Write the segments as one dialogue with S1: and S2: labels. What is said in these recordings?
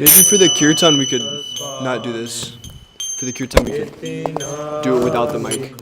S1: Maybe for the kirtan we could not do this. For the kirtan we could do it without the mic.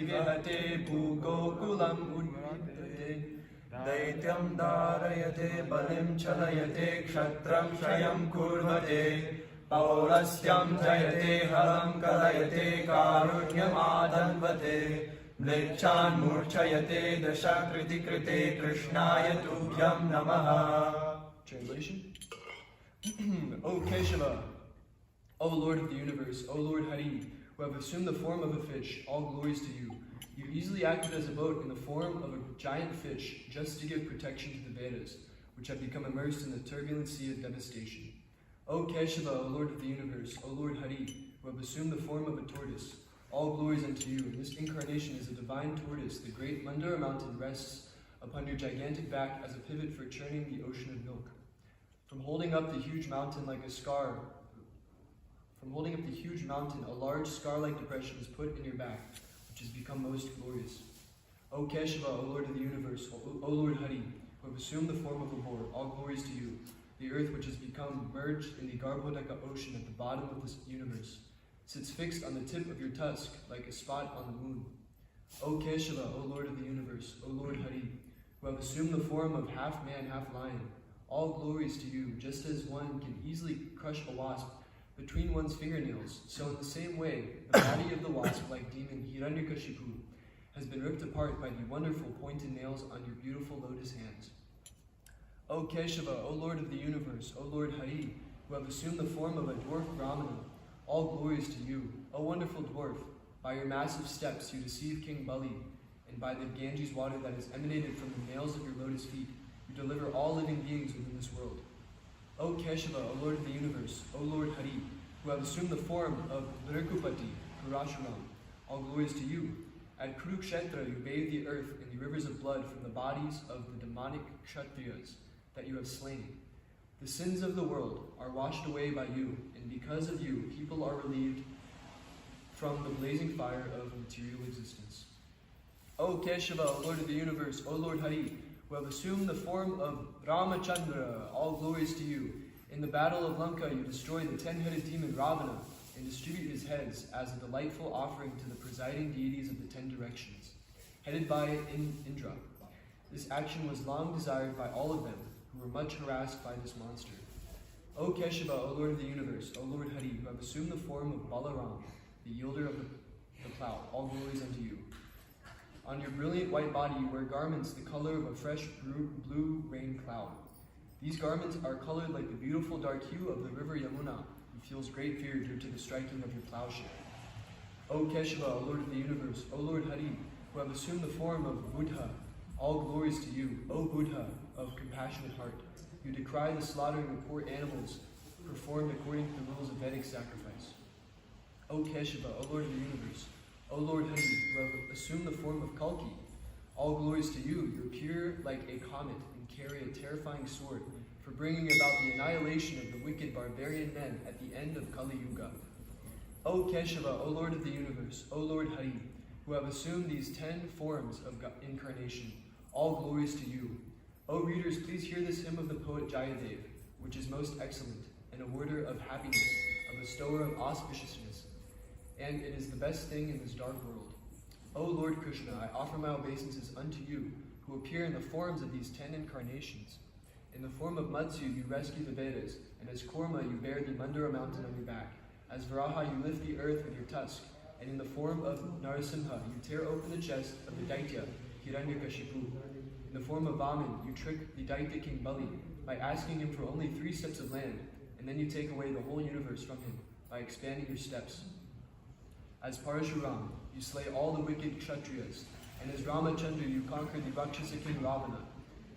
S2: vihate bhugokulam udvite Daityam dharayate balim chalayate kshatram shayam kurvate Paurastyam jayate halam kalayate karunyam adanvate Mlechan murchayate dashakriti krite krishnaya tubhyam namaha. Translation. O Keshava, O Lord of the universe, O Lord Hari, who have assumed the form of a fish, all glories to you. You easily acted as a boat in the form of a giant fish just to give protection to the Vedas, which have become immersed in the turbulent sea of devastation. O Keshava, O Lord of the universe, O Lord Hari, who have assumed the form of a tortoise, all glories unto you. This incarnation is a divine tortoise. The great Mandara mountain rests upon your gigantic back as a pivot for churning the ocean of milk. From holding up the huge mountain, a large scar-like depression is put in your back, which has become most glorious. O Keshava, O Lord of the universe, O Lord Hari, who have assumed the form of a boar, all glories to you. The earth, which has become merged in the Garbhodaka ocean at the bottom of this universe, sits fixed on the tip of your tusk like a spot on the moon. O Keshava, O Lord of the universe, O Lord Hari, who have assumed the form of half man, half lion, all glories to you. Just as one can easily crush a wasp between one's fingernails, so in the same way, the body of the wasp-like demon Hiranyakashipu has been ripped apart by the wonderful pointed nails on your beautiful lotus hands. O Keshava, O Lord of the universe, O Lord Hari, who have assumed the form of a dwarf Brahmana, all glories to you. O wonderful dwarf, by your massive steps you deceive King Bali, and by the Ganges water that has emanated from the nails of your lotus feet, you deliver all living beings within this world. O Keshava, O Lord of the universe, O Lord Hari, who have assumed the form of Nirkupati, Parashuram, all glories to you. At Kurukshetra you bathe the earth in the rivers of blood from the bodies of the demonic Kshatriyas that you have slain. The sins of the world are washed away by you, and because of you, people are relieved from the blazing fire of material existence. O Keshava, O Lord of the universe, O Lord Hari, who have assumed the form of Ramachandra, all glories to you. In the battle of Lanka, you destroy the 10-headed demon Ravana and distribute his heads as a delightful offering to the presiding deities of the 10 directions, headed by Indra. This action was long desired by all of them, who were much harassed by this monster. O Keshava, O Lord of the universe, O Lord Hari, who have assumed the form of Balaram, the yielder of the plow, all glories unto you. On your brilliant white body you wear garments the color of a fresh blue rain cloud. These garments are colored like the beautiful dark hue of the river Yamuna, who feels great fear due to the striking of your plowshare. O Keshava, O Lord of the universe, O Lord Hari, who have assumed the form of Buddha, all glories to you. O Buddha of compassionate heart, you decry the slaughtering of poor animals performed according to the rules of Vedic sacrifice. O Keshava, O Lord of the universe, O Lord Hari, who have assumed the form of Kalki, all glories to you. You appear like a comet and carry a terrifying sword for bringing about the annihilation of the wicked barbarian men at the end of Kali Yuga. O Keshava, O Lord of the universe, O Lord Hari, who have assumed these 10 forms of incarnation, all glories to you. O readers, please hear this hymn of the poet Jayadev, which is most excellent, an awarder of happiness, a bestower of auspiciousness, and it is the best thing in this dark world. O Lord Krishna, I offer my obeisances unto you, who appear in the forms of these 10 incarnations. In the form of Matsya, you rescue the Vedas, and as Kurma, you bear the Mandara mountain on your back. As Varaha, you lift the earth with your tusk, and in the form of Narasimha, you tear open the chest of the Daitya, Hiranyakashipu. In the form of Vaman, you trick the Daitya king Bali by asking him for only 3 steps of land, and then you take away the whole universe from him by expanding your steps. As Parashuram, you slay all the wicked Kshatriyas, and as Ramachandra, you conquer the Rakshasa king Ravana.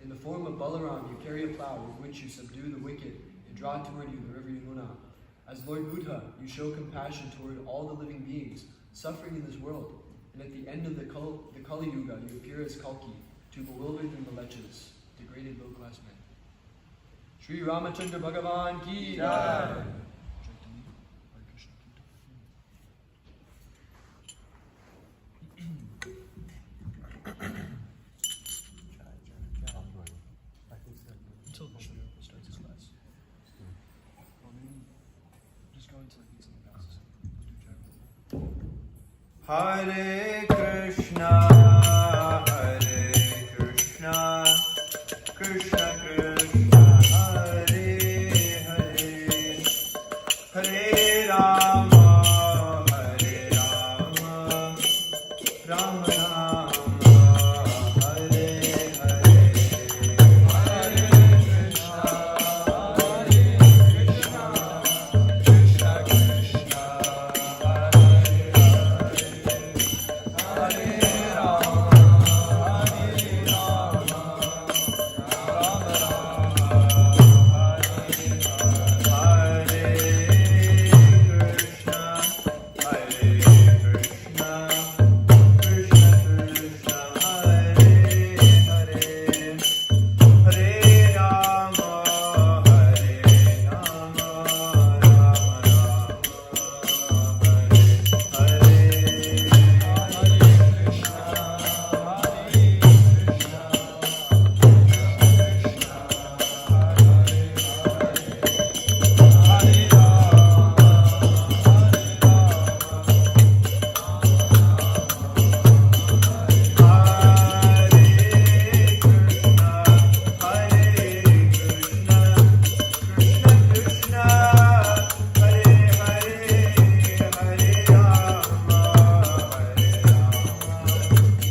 S2: In the form of Balaram, you carry a plow with which you subdue the wicked and draw toward you the river Yamuna. As Lord Buddha, you show compassion toward all the living beings suffering in this world, and at the end of the Kali Yuga, you appear as Kalki, to bewildered and malechas, degraded low-class men. Sri Ramachandra Bhagavan ki jai! Until Krishna starts his class. Well, maybe just go until he gets something else.
S3: Hare Krishna, Krishna Krishna, Hare Hare,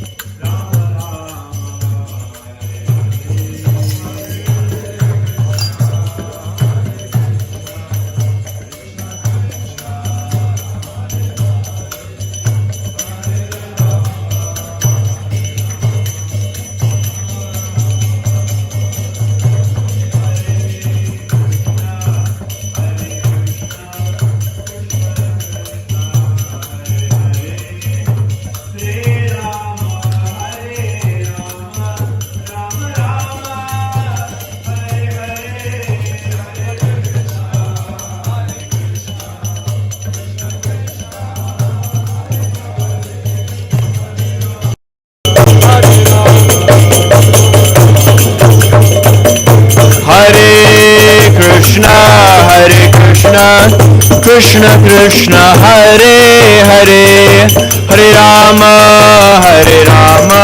S3: Hare Rama, Rama Rama, Hare Hare, Hare Krishna, Krishna Krishna, Krishna Krishna, Hare Hare, Hare Rama,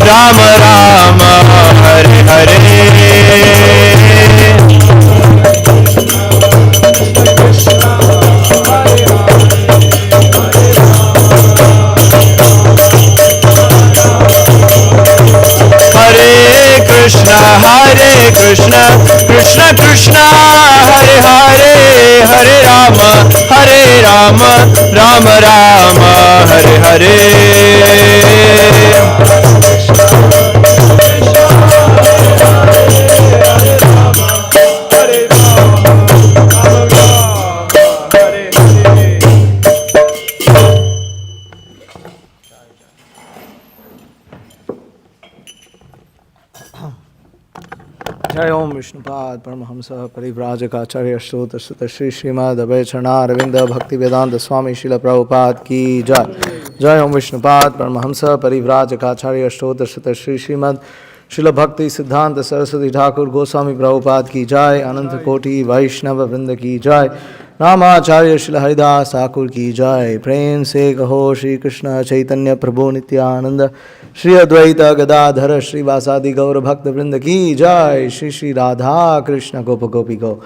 S3: Rama Rama, Hare Hare. Hare Krishna, Krishna Krishna, Hare Hare, Hare Rama, Rama Rama, Hare Hare.
S4: जय ओम विष्णुपाद परमहंस परिव्राजकाचार्य श्रोत श्री श्रीमद अभय चरणारविंद भक्ति वेदांत स्वामी शिल प्रभुपाद की जय। जय ओम विष्णुपाद परमहंस परिव्राजकाचार्य श्रोत श्री श्रीमद शिल भक्ति सिद्धांत सरस्वती ठाकुर गोस्वामी प्रभुपाद की जय। अनंत कोटि वैष्णव वृंद की जय। नामाचार्य शिल हरिदास ठाकुर की जय। प्रेम से कहो श्री कृष्ण चैतन्य प्रभु नित्यानंद श्री अद्वैत गदाधर श्रीवासादि गौर भक्त वृंद की जय। श्री श्री राधा कृष्ण गोप गोपी गो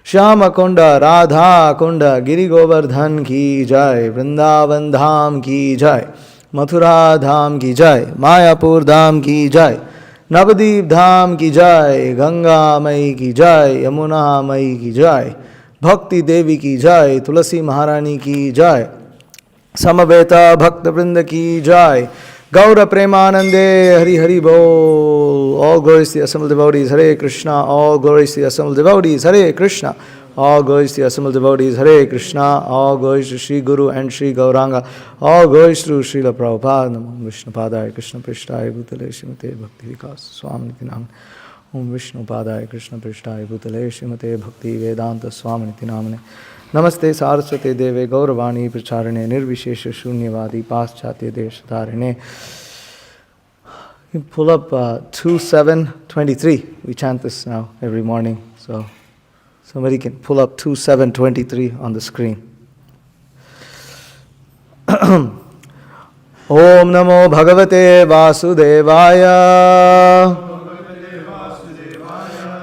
S4: श्याम कुंड राधा कुंड गिरि गोवर्धन की जय। वृंदावन धाम की जय। मथुरा धाम की जय। मायापुर धाम की जय। नवदीप धाम की जय। गंगा मई की जय। यमुना मई की जय। भक्ति देवी की जय। तुलसी महारानी की जय। समवेत भक्त वृंद की जय। गौर प्रेमानंदे हरि हरि बोल। All glories to the assembled devotees, Hare Krishna. All glories to the assembled devotees, Hare Krishna. All glories to the assembled devotees, Hare Krishna. All glories to Sri Guru and Sri Gauranga. All glories to Srila Prabhupada. Namo Vishnu Padaya Krishna Prishtaya Bhutale Srimate Bhakti Vikas Swami Namane. Om Vishnu Padaya Krishna Prishtaya Bhutale Srimate Bhakti Vedanta Swami Namane. Namaste Saraswate Deve Gauravani Pracharane Nirvishesha Shunyavadi Paschatya Deshatarane. You pull up 2723. We chant this now every morning. So somebody can pull up 2723 on the screen. Om Namo Bhagavate Vasudevaya.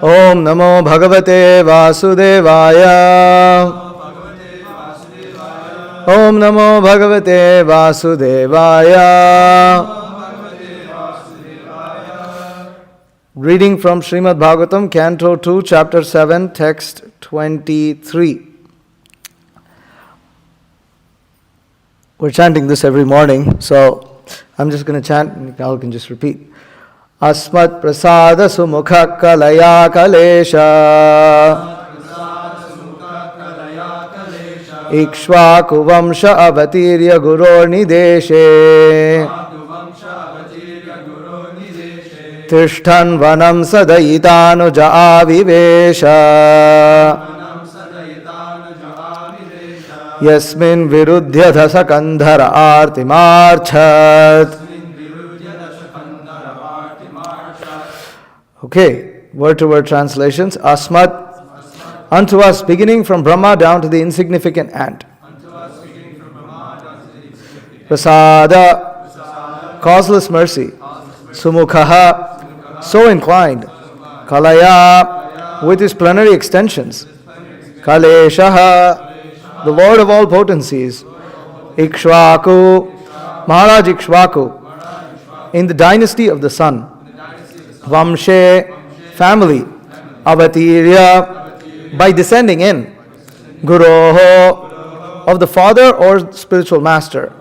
S4: Om Namo Bhagavate Vasudevaya. Om Namo Bhagavate Vasudevaya. Reading from Srimad Bhagavatam, Canto 2, Chapter 7, Text 23. We're chanting this every morning, so I'm just going to chant and y'all can just repeat. Asmat prasada sumukha kalaya kalesha Ikshvaku vamsha avatirya guror nideshe Tishtan vanam sadayitanuja avivesha Yasmin virudhya dasakandhara artimarchat. Okay, word to word translations. Asmat, unto us, beginning from Brahma down to the insignificant ant. Prasada, causeless mercy. Sumukhaha, so inclined. Kalaya, with his plenary extensions. Kaleshaha, the Lord of all potencies. Ikshvaku, Maharaj Ikshvaku, in the dynasty of the sun. Vamshe, family. Avatirya, by descending in. Guroho, of the father or spiritual master.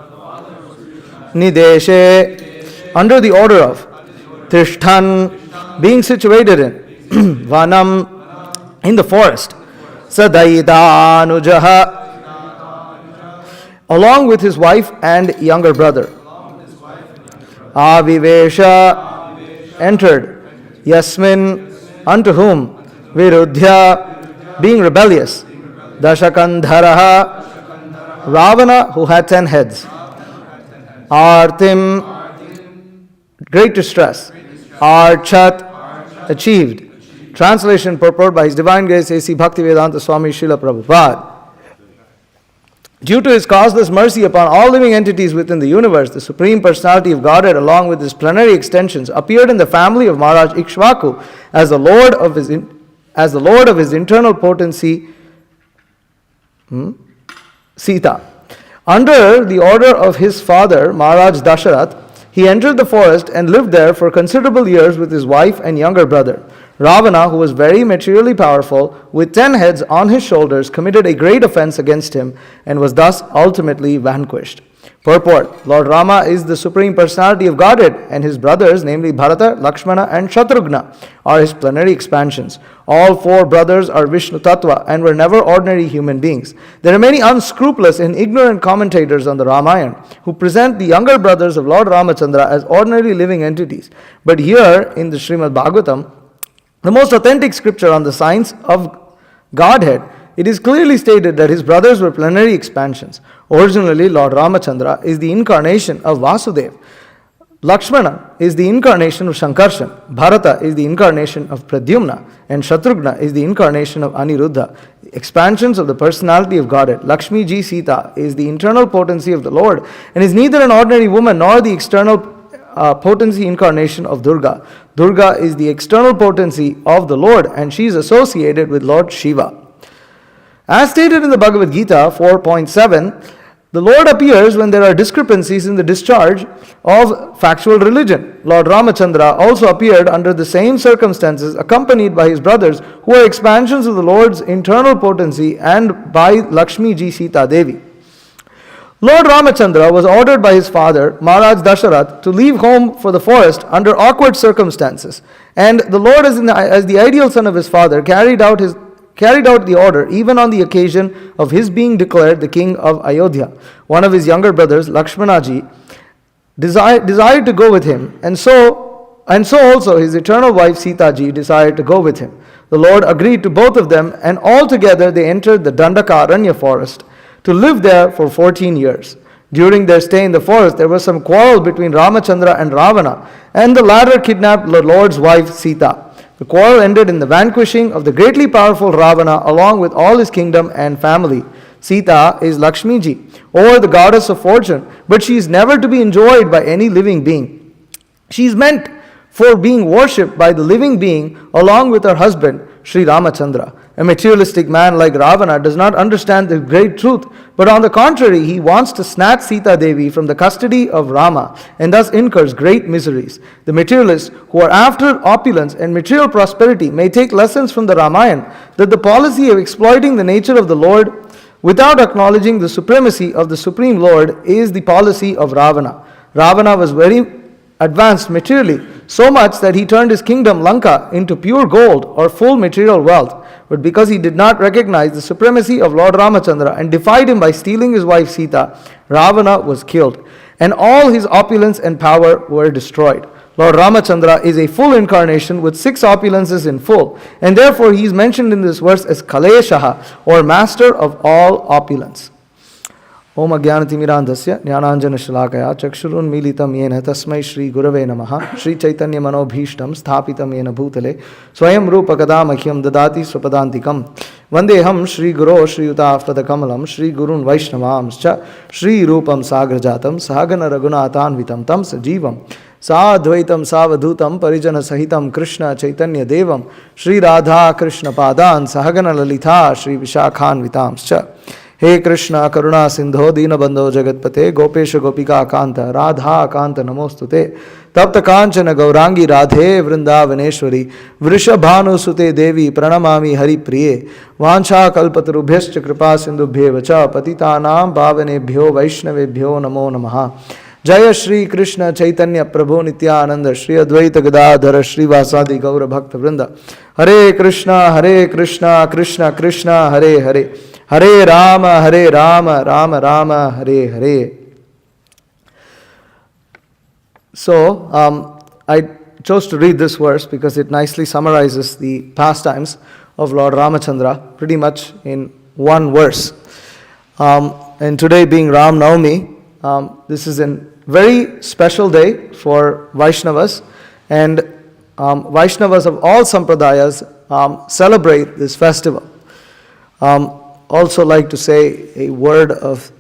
S4: Nideshe, under the order of. Tishtan, being situated in. Vanam, in the forest. Sadaidanujaha, along with his wife and younger brother. Avivesha, entered. Yasmin, unto whom. Virudhya, being rebellious. Dashakandharaha, Ravana, who had 10 heads. Artim, great distress. Archat, achieved. Translation purport by His Divine Grace A.C. Bhaktivedanta Swami Srila Prabhupada. Due to His causeless mercy upon all living entities within the universe, the Supreme Personality of Godhead, along with His plenary extensions, appeared in the family of Maharaj Ikshvaku as the Lord of His internal potency, Sita. Under the order of his father, Maharaj Dasharat, he entered the forest and lived there for considerable years with his wife and younger brother. Ravana, who was very materially powerful, with 10 heads on his shoulders, committed a great offense against him and was thus ultimately vanquished. Purport: Lord Rama is the Supreme Personality of Godhead, and his brothers, namely Bharata, Lakshmana and Shatrugna, are his plenary expansions. All 4 brothers are Vishnu Tattva and were never ordinary human beings. There are many unscrupulous and ignorant commentators on the Ramayana who present the younger brothers of Lord Ramachandra as ordinary living entities. But here in the Srimad Bhagavatam, the most authentic scripture on the science of Godhead, it is clearly stated that his brothers were plenary expansions. Originally, Lord Ramachandra is the incarnation of Vasudeva. Lakshmana is the incarnation of Shankarshan. Bharata is the incarnation of Pradyumna. And Shatrugna is the incarnation of Aniruddha. Expansions of the personality of Godhead. Lakshmi Ji Sita is the internal potency of the Lord and is neither an ordinary woman nor the external potency incarnation of Durga. Durga is the external potency of the Lord and she is associated with Lord Shiva. As stated in the Bhagavad Gita 4.7, the Lord appears when there are discrepancies in the discharge of factual religion. Lord Ramachandra also appeared under the same circumstances, accompanied by his brothers, who are expansions of the Lord's internal potency, and by Lakshmi Ji Sita Devi. Lord Ramachandra was ordered by his father, Maharaj Dasharat, to leave home for the forest under awkward circumstances. And the Lord, as the ideal son of his father, carried out the order even on the occasion of his being declared the king of Ayodhya. One of his younger brothers, Lakshmanaji, desired to go with him, and so also his eternal wife Sitaji desired to go with him. The Lord agreed to both of them, and all together they entered the Dandakaranya forest to live there for 14 years. During their stay in the forest, there was some quarrel between Ramachandra and Ravana, and the latter kidnapped the Lord's wife Sita. The quarrel ended in the vanquishing of the greatly powerful Ravana along with all his kingdom and family. Sita is Lakshmi ji, or the goddess of fortune, but she is never to be enjoyed by any living being. She is meant for being worshipped by the living being along with her husband, Sri Ramachandra. A materialistic man like Ravana does not understand the great truth, but on the contrary, he wants to snatch Sita Devi from the custody of Rama and thus incurs great miseries. The materialists who are after opulence and material prosperity may take lessons from the Ramayana that the policy of exploiting the nature of the Lord without acknowledging the supremacy of the Supreme Lord is the policy of Ravana. Ravana was very advanced materially, so much that he turned his kingdom Lanka into pure gold or full material wealth. But because he did not recognize the supremacy of Lord Ramachandra and defied him by stealing his wife Sita, Ravana was killed, and all his opulence and power were destroyed. Lord Ramachandra is a full incarnation with 6 opulences in full, and therefore he is mentioned in this verse as Kaleshaha, or master of all opulence. Om Agyanatimirandasya Jnananjana Shalakaya Chakshurunmilitam Yena Tasmai Shri Gurave Namaha Shri Chaitanya Manobhishtam Sthapitam Yena Bhutale Swayam Rupa Kadamakyam Dadati Swapadantikam Vandeham Shri Guru Shri Utaftada Kamalam Shri Gurun Vaishnavamscha Shri Rupam Sagrajatam Sahagana Raghunathanvitam Tam Sajivam Sadvaitam Savadhutam Parijana Sahitam Krishna Chaitanya Devam Shri Radha Krishna Padan Sahagana Lalita Shri Vishakhanvitamscha He Krishna Karuna Sindho Dinabandho Jagatpate Gopesha Gopika Kanta Radha Kanta Namostute Tapta Kanchana Gaurangi Radhe Vrindavaneshwari Vrishabhanu Sute Devi Pranamami Hari Priye Vancha Kalpatarubhyascha Kripa Sindhubhye Vacha Patitanam Bhavanebhyo Vaishnavebhyo Namo Namaha Jaya Shri Krishna Chaitanya Prabhu Nityananda Shri Advaita Gadadhara Shri Vasadi Gaura Bhakta Vrinda Hare Krishna Krishna Krishna Hare Hare Hare Rama, Rama Rama, Hare Hare. So, I chose to read this verse because it nicely summarizes the pastimes of Lord Ramachandra pretty much in one verse. And today being Rama Navami, this is a very special day for Vaishnavas, and Vaishnavas of all sampradayas celebrate this festival. Also like to say a word of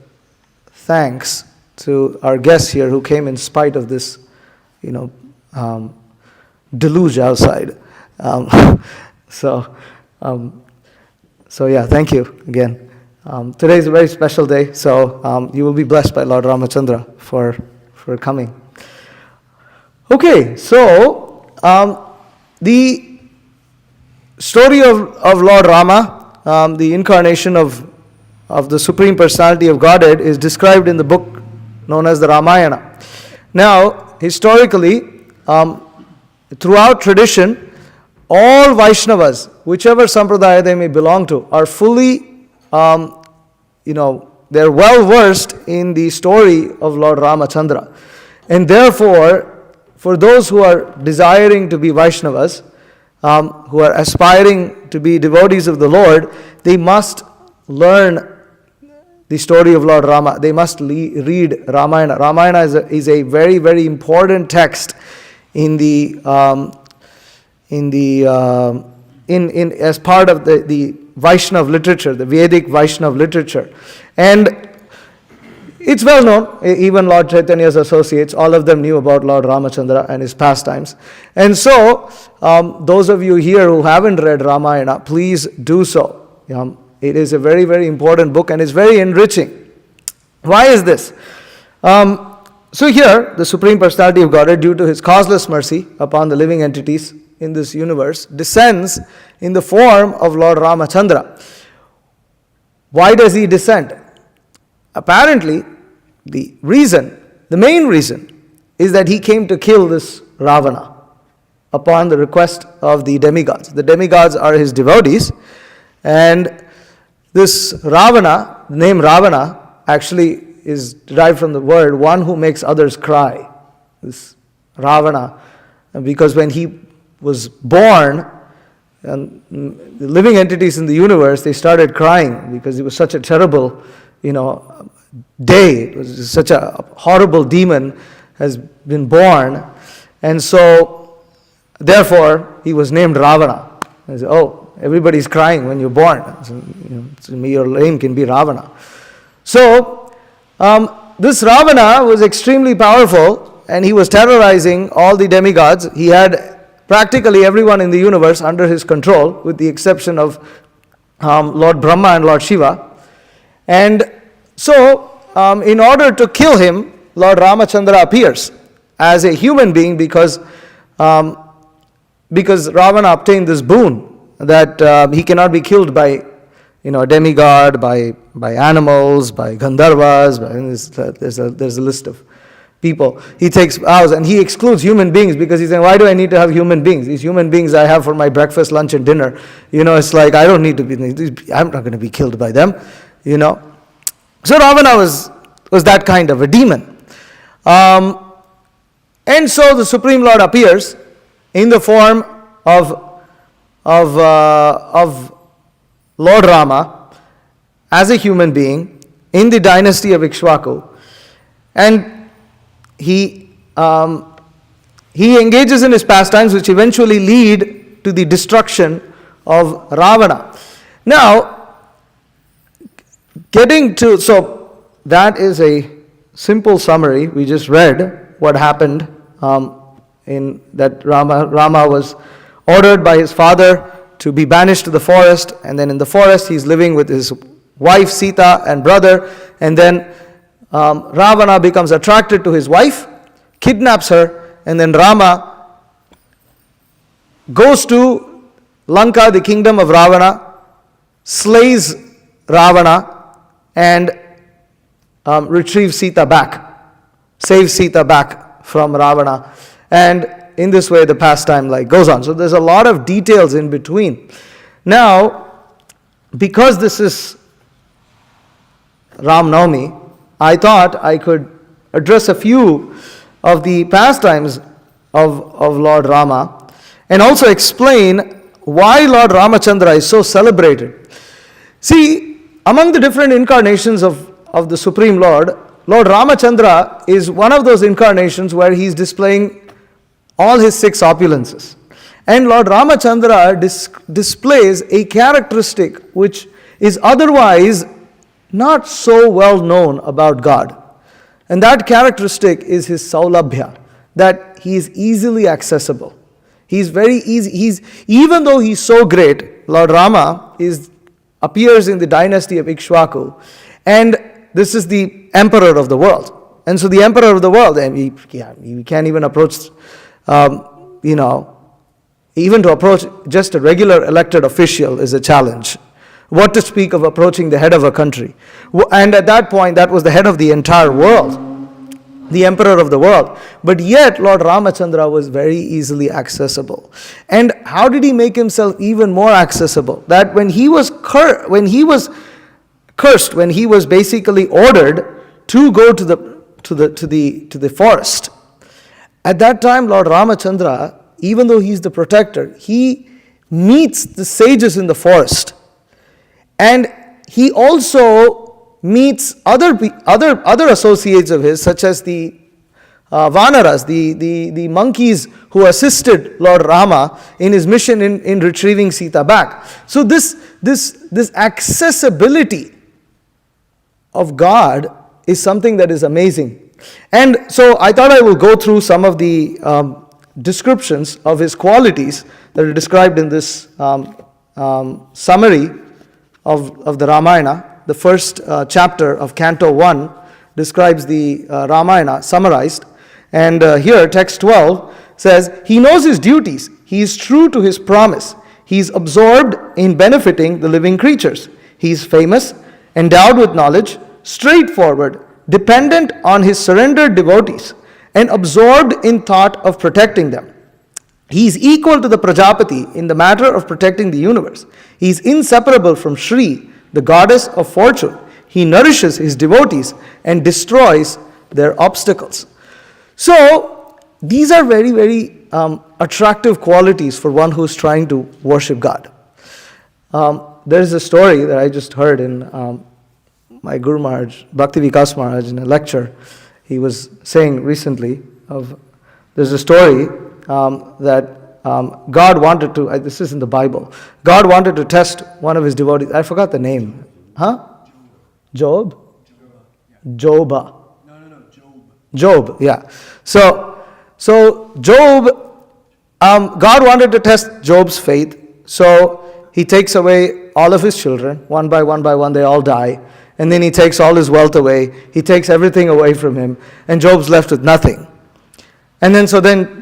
S4: thanks to our guests here who came in spite of this, deluge outside. So yeah, thank you again. Today is a very special day, so you will be blessed by Lord Ramachandra for coming. Okay, so the story of Lord Rama, the incarnation of the Supreme Personality of Godhead, is described in the book known as the Ramayana. Now, historically, throughout tradition, all Vaishnavas, whichever sampradaya they may belong to, are fully, they're well versed in the story of Lord Ramachandra. And therefore, for those who are desiring to be Vaishnavas, who are aspiring to be devotees of the Lord, they must learn the story of Lord Rama. They must read Ramayana. Ramayana is a very, very important text in as part of the Vaishnav literature, the Vedic Vaishnav literature. And it's well known, even Lord Chaitanya's associates, all of them knew about Lord Ramachandra and his pastimes. And so, those of you here who haven't read Ramayana, please do so. It is a very, very important book and it's very enriching. Why is this? So here, the Supreme Personality of Godhead, due to his causeless mercy upon the living entities in this universe, descends in the form of Lord Ramachandra. Why does he descend? Apparently, the main reason, is that he came to kill this Ravana upon the request of the demigods. The demigods are his devotees, and this Ravana, the name Ravana, actually is derived from the word one who makes others cry. This Ravana, because when he was born, and the living entities in the universe, they started crying because it was such a terrible, day. It was such a horrible demon has been born, and so therefore he was named Ravana. They said, oh, Everybody's crying when you're born. Your name can be Ravana. So, this Ravana was extremely powerful, and he was terrorizing all the demigods. He had practically everyone in the universe under his control, with the exception of Lord Brahma and Lord Shiva. And so, in order to kill him, Lord Ramachandra appears as a human being because Ravana obtained this boon that he cannot be killed by a demigod, by animals, by Gandharvas. There's a list of people. He takes vows and he excludes human beings because he's saying, why do I need to have human beings? These human beings I have for my breakfast, lunch, and dinner. It's like I don't need to be. I'm not going to be killed by them. So Ravana was that kind of a demon. And so the Supreme Lord appears in the form of Lord Rama as a human being in the dynasty of Ikshvaku, and he engages in his pastimes, which eventually lead to the destruction of Ravana. Now, so that is a simple summary. We just read what happened in that Rama was ordered by his father to be banished to the forest, and then in the forest he's living with his wife Sita and brother, and then Ravana becomes attracted to his wife, kidnaps her, and then Rama goes to Lanka, the kingdom of Ravana, slays Ravana, and retrieves Sita back, saves Sita back from Ravana. And in this way the pastime goes on. So there's a lot of details in between. Now, because this is Rama Navami, I thought I could address a few of the pastimes of Lord Rama and also explain why Lord Ramachandra is so celebrated. See, among the different incarnations of the Supreme Lord, Lord Ramachandra is one of those incarnations where he's displaying all his 6 opulences. And Lord Ramachandra displays a characteristic which is otherwise not so well known about God. And that characteristic is his saulabhya, that he is easily accessible. He's very easy. Even though he's so great, Lord Rama appears in the dynasty of Ikshvaku, and this is the emperor of the world. And so the emperor of the world, and we can't even approach, even to approach just a regular elected official is a challenge. What to speak of approaching the head of a country? And at that point, that was the head of the entire world, the emperor of the world. But yet, Lord Ramachandra was very easily accessible. And how did he make himself even more accessible? That when he was cursed, when he was basically ordered to go to the forest, at that time, Lord Ramachandra, even though he's the protector, he meets the sages in the forest. And he also meets other associates of his, such as the Vanaras, the monkeys who assisted Lord Rama in his mission in retrieving Sita back. So this accessibility of God is something that is amazing. And so I thought I will go through some of the descriptions of his qualities that are described in this summary of the Ramayana. The first chapter of Canto 1 describes the Ramayana summarized. And here, text 12 says, he knows his duties. He is true to his promise. He is absorbed in benefiting the living creatures. He is famous, endowed with knowledge, straightforward, dependent on his surrendered devotees, and absorbed in thought of protecting them. He is equal to the Prajapati in the matter of protecting the universe. He is inseparable from Shri, the goddess of fortune. He nourishes his devotees and destroys their obstacles. So, these are very, very attractive qualities for one who's trying to worship God. There is a story that I just heard in my Guru Maharaj, Bhakti Vikas Maharaj, in a lecture. He was saying recently there's a story that God wanted to, this is in the Bible, God wanted to test one of his devotees. I forgot the name. Huh? Job? Joba. Job, yeah. So Job, God wanted to test Job's faith. So he takes away all of his children. One by one, they all die. And then he takes all his wealth away. He takes everything away from him. And Job's left with nothing. And then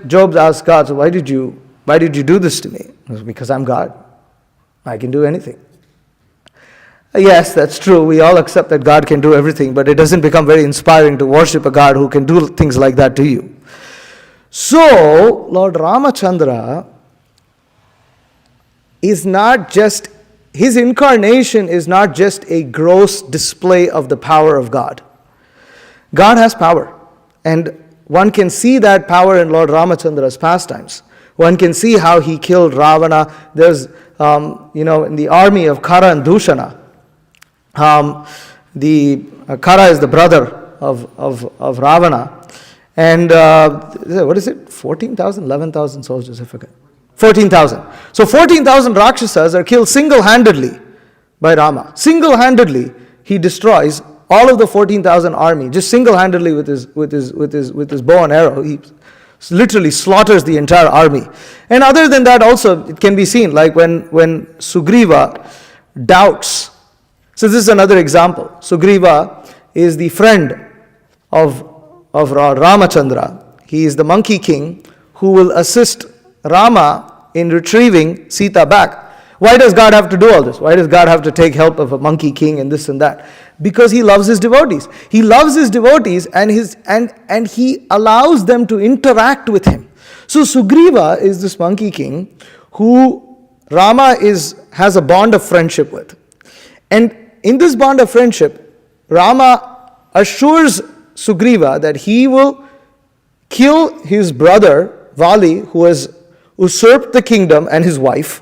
S4: Job asks God, so why did you do this to me? He said, because I'm God. I can do anything. Yes, that's true. We all accept that God can do everything, but it doesn't become very inspiring to worship a God who can do things like that to you. So, Lord Ramachandra is not just, his incarnation is not just a gross display of the power of God. God has power, and one can see that power in Lord Ramachandra's pastimes. One can see how he killed Ravana. There's, in the army of Khara and Dushana, Khara is the brother of Ravana, and what is it? 14,000, 11,000 soldiers, I forget. 14,000. So 14,000 Rakshasas are killed single-handedly by Rama. Single-handedly, he destroys all of the 14,000 army, just single-handedly with his bow and arrow. He literally slaughters the entire army. And other than that also, it can be seen, like when Sugriva doubts. So this is another example. Sugriva is the friend of Ramachandra. He is the monkey king who will assist Rama in retrieving Sita back. Why does God have to do all this? Why does God have to take help of a monkey king and this and that? Because he loves his devotees. He loves his devotees and he allows them to interact with him. So Sugriva is this monkey king who Rama has a bond of friendship with. And in this bond of friendship, Rama assures Sugriva that he will kill his brother Vali, who has usurped the kingdom, and his wife,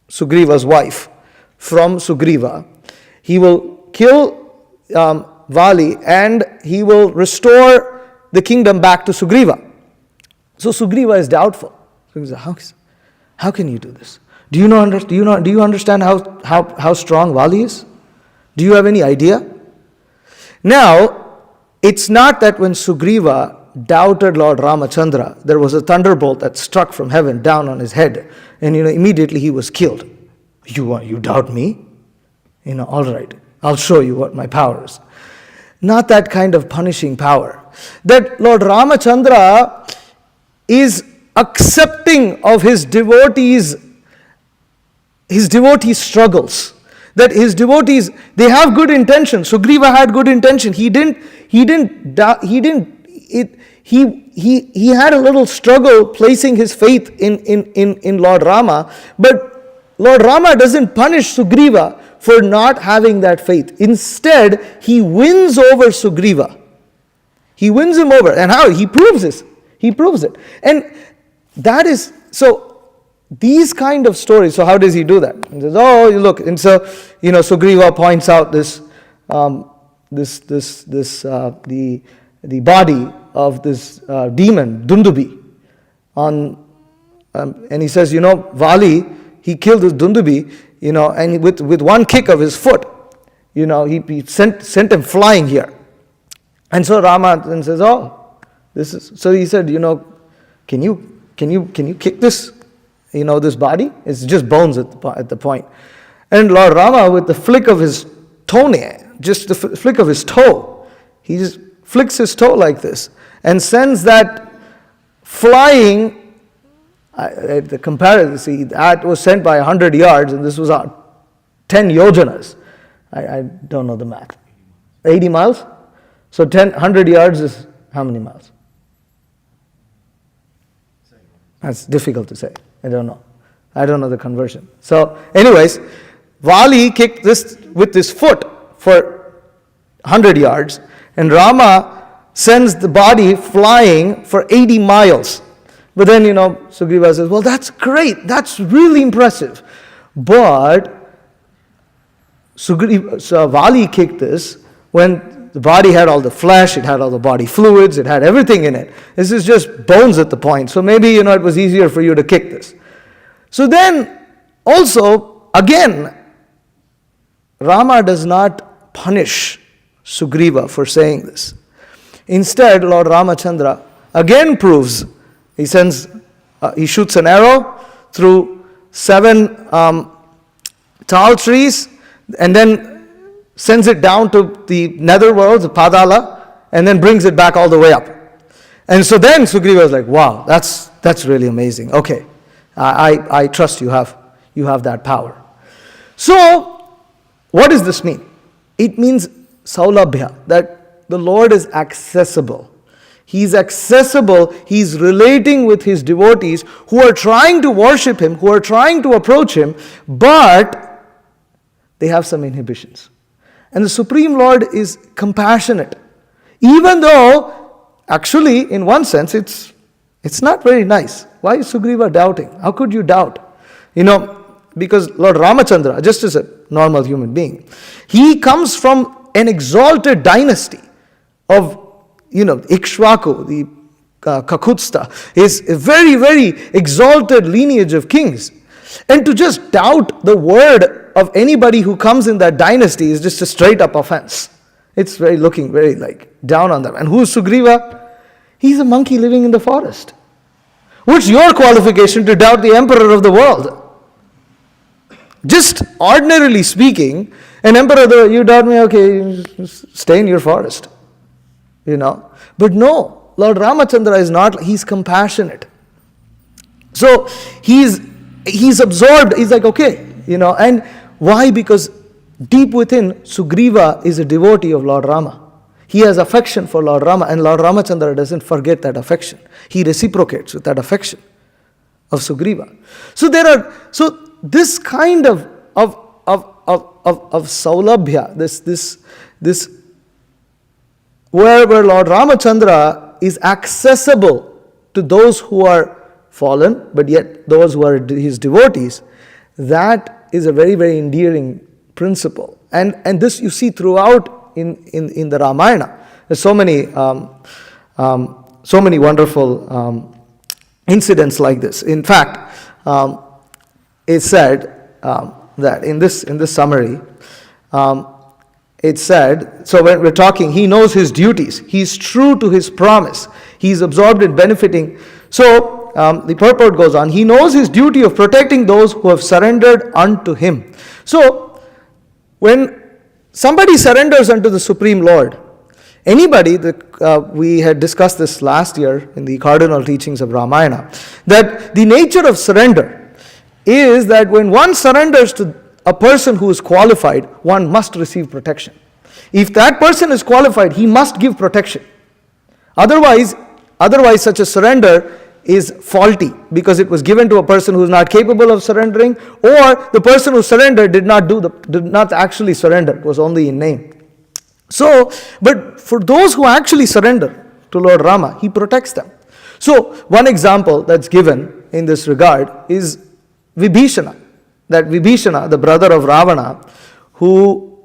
S4: Sugriva's wife, from Sugriva. He will kill Vali and he will restore the kingdom back to Sugriva. So Sugriva is doubtful. So he says, how can you do this? Do you understand how strong Vali is? Do you have any idea? Now, it's not that when Sugriva doubted Lord Ramachandra, there was a thunderbolt that struck from heaven down on his head, and immediately he was killed. You doubt me? All right, I'll show you what my power is. Not that kind of punishing power. That Lord Ramachandra is accepting of his devotees' struggles. That his devotees, they have good intention. Sugriva had good intention. He had a little struggle placing his faith in Lord Rama, but Lord Rama doesn't punish Sugriva for not having that faith. Instead, he wins over Sugriva. He wins him over. And how? He proves this. He proves it. And that is, so these kind of stories, so how does he do that? He says, oh, look, and so, Sugriva points out the body of this demon, Dundubi. And he says, Vali, he killed this Dundubi, and with one kick of his foot, he sent him flying here. And so Rama then says, oh, this is, so he said, can you kick this, this body? It's just bones at the point. And Lord Rama, with the flick of his toenail, just the flick of his toe, he just flicks his toe like this and sends that flying. The comparison, see, that was sent by 100 yards, and this was 10 yojanas. I don't know the math. 80 miles? So 100 yards is how many miles? That's difficult to say. I don't know. I don't know the conversion. So anyways, Vali kicked this with his foot for 100 yards, and Rama sends the body flying for 80 miles. But then, Sugriva says, well, that's great. That's really impressive. But Vali kicked this when the body had all the flesh, it had all the body fluids, it had everything in it. This is just bones at the point. So maybe, it was easier for you to kick this. So then, also, again, Rama does not punish Sugriva for saying this. Instead, Lord Ramachandra again proves, he shoots an arrow through 7 tall trees, and then sends it down to the netherworld, the Padala, and then brings it back all the way up. And so then Sugriva was like, wow, that's really amazing. Okay, I trust you have that power. So, what does this mean? It means saulabhya, that the Lord is accessible. He's accessible, he's relating with his devotees who are trying to worship him, who are trying to approach him, but they have some inhibitions. And the Supreme Lord is compassionate. Even though, actually, in one sense, it's not very nice. Why is Sugriva doubting? How could you doubt? Because Lord Ramachandra, just as a normal human being, he comes from an exalted dynasty of, Ikshvaku, the Kakutsta, is a very, very exalted lineage of kings. And to just doubt the word of anybody who comes in that dynasty is just a straight up offense. It's looking very down on them. And who is Sugriva? He's a monkey living in the forest. What's your qualification to doubt the emperor of the world? Just ordinarily speaking, an emperor, you doubt me, okay, stay in your forest. But no, Lord Ramachandra is not, he's compassionate. So he's absorbed, he's like, okay, and why? Because deep within, Sugriva is a devotee of Lord Rama. He has affection for Lord Rama, and Lord Ramachandra doesn't forget that affection. He reciprocates with that affection of Sugriva. So this kind of saulabhya, this where Lord Ramachandra is accessible to those who are fallen, but yet those who are his devotees, that is a very, very endearing principle. And this you see throughout in the Ramayana. There's so many wonderful incidents like this. In fact, it's said that in this summary, it's said, so when we're talking, he knows his duties. He's true to his promise. He's absorbed in benefiting. So the purport goes on, he knows his duty of protecting those who have surrendered unto him. So, when somebody surrenders unto the Supreme Lord, anybody, we had discussed this last year in the cardinal teachings of Ramayana, that the nature of surrender is that when one surrenders to a person who is qualified, one must receive protection. If that person is qualified, he must give protection. Otherwise such a surrender is faulty because it was given to a person who is not capable of surrendering, or the person who surrendered did not actually surrender. It was only in name. So, but for those who actually surrender to Lord Rama, he protects them. So, one example that's given in this regard is Vibhishana. That Vibhishana, the brother of Ravana, who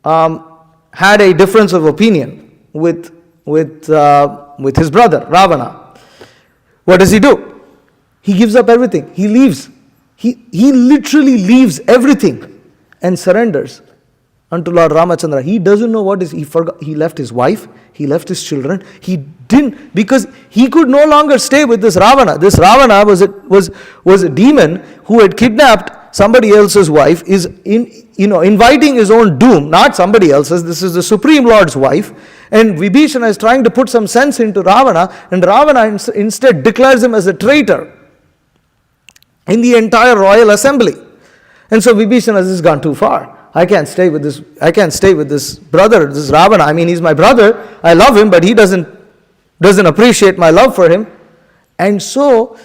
S4: had a difference of opinion with his brother Ravana. What does he do? He gives up everything. He leaves. He literally leaves everything and surrenders unto Lord Ramachandra. He doesn't know what is. He forgot. He left his wife. He left his children. He didn't, because he could no longer stay with this Ravana. This Ravana was a demon who had kidnapped somebody else's wife, is inviting his own doom, not somebody else's. This is the Supreme Lord's wife. And Vibhishana is trying to put some sense into Ravana, and Ravana instead declares him as a traitor in the entire royal assembly. And so Vibhishana has gone too far. I can't stay with this brother, this Ravana. I mean, he's my brother. I love him, but he doesn't appreciate my love for him. And so,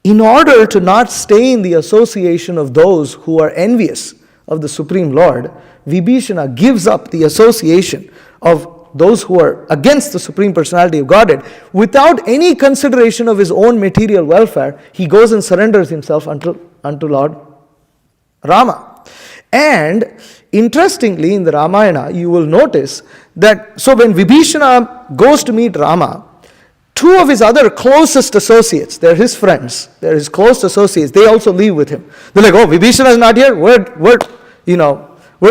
S4: in order to not stay in the association of those who are envious of the Supreme Lord, Vibhishana gives up the association of those who are against the Supreme Personality of Godhead. Without any consideration of his own material welfare, he goes and surrenders himself unto Lord Rama. And Interestingly, in the Ramayana, you will notice that, so when Vibhishana goes to meet Rama, two of his other closest associates, they're his friends, they're his close associates, they also leave with him. They're like, oh, Vibhishana is not here, we're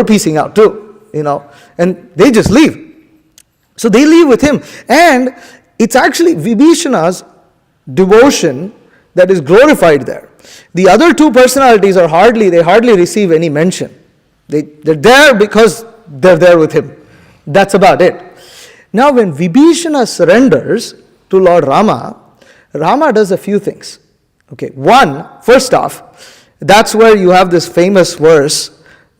S4: piecing out too, and they just leave. So they leave with him, and it's actually Vibhishana's devotion that is glorified there. The other two personalities they hardly receive any mention. They're there because they're there with him. That's about it. Now when Vibhishana surrenders to Lord Rama, Rama does a few things. Okay, first off, that's where you have this famous verse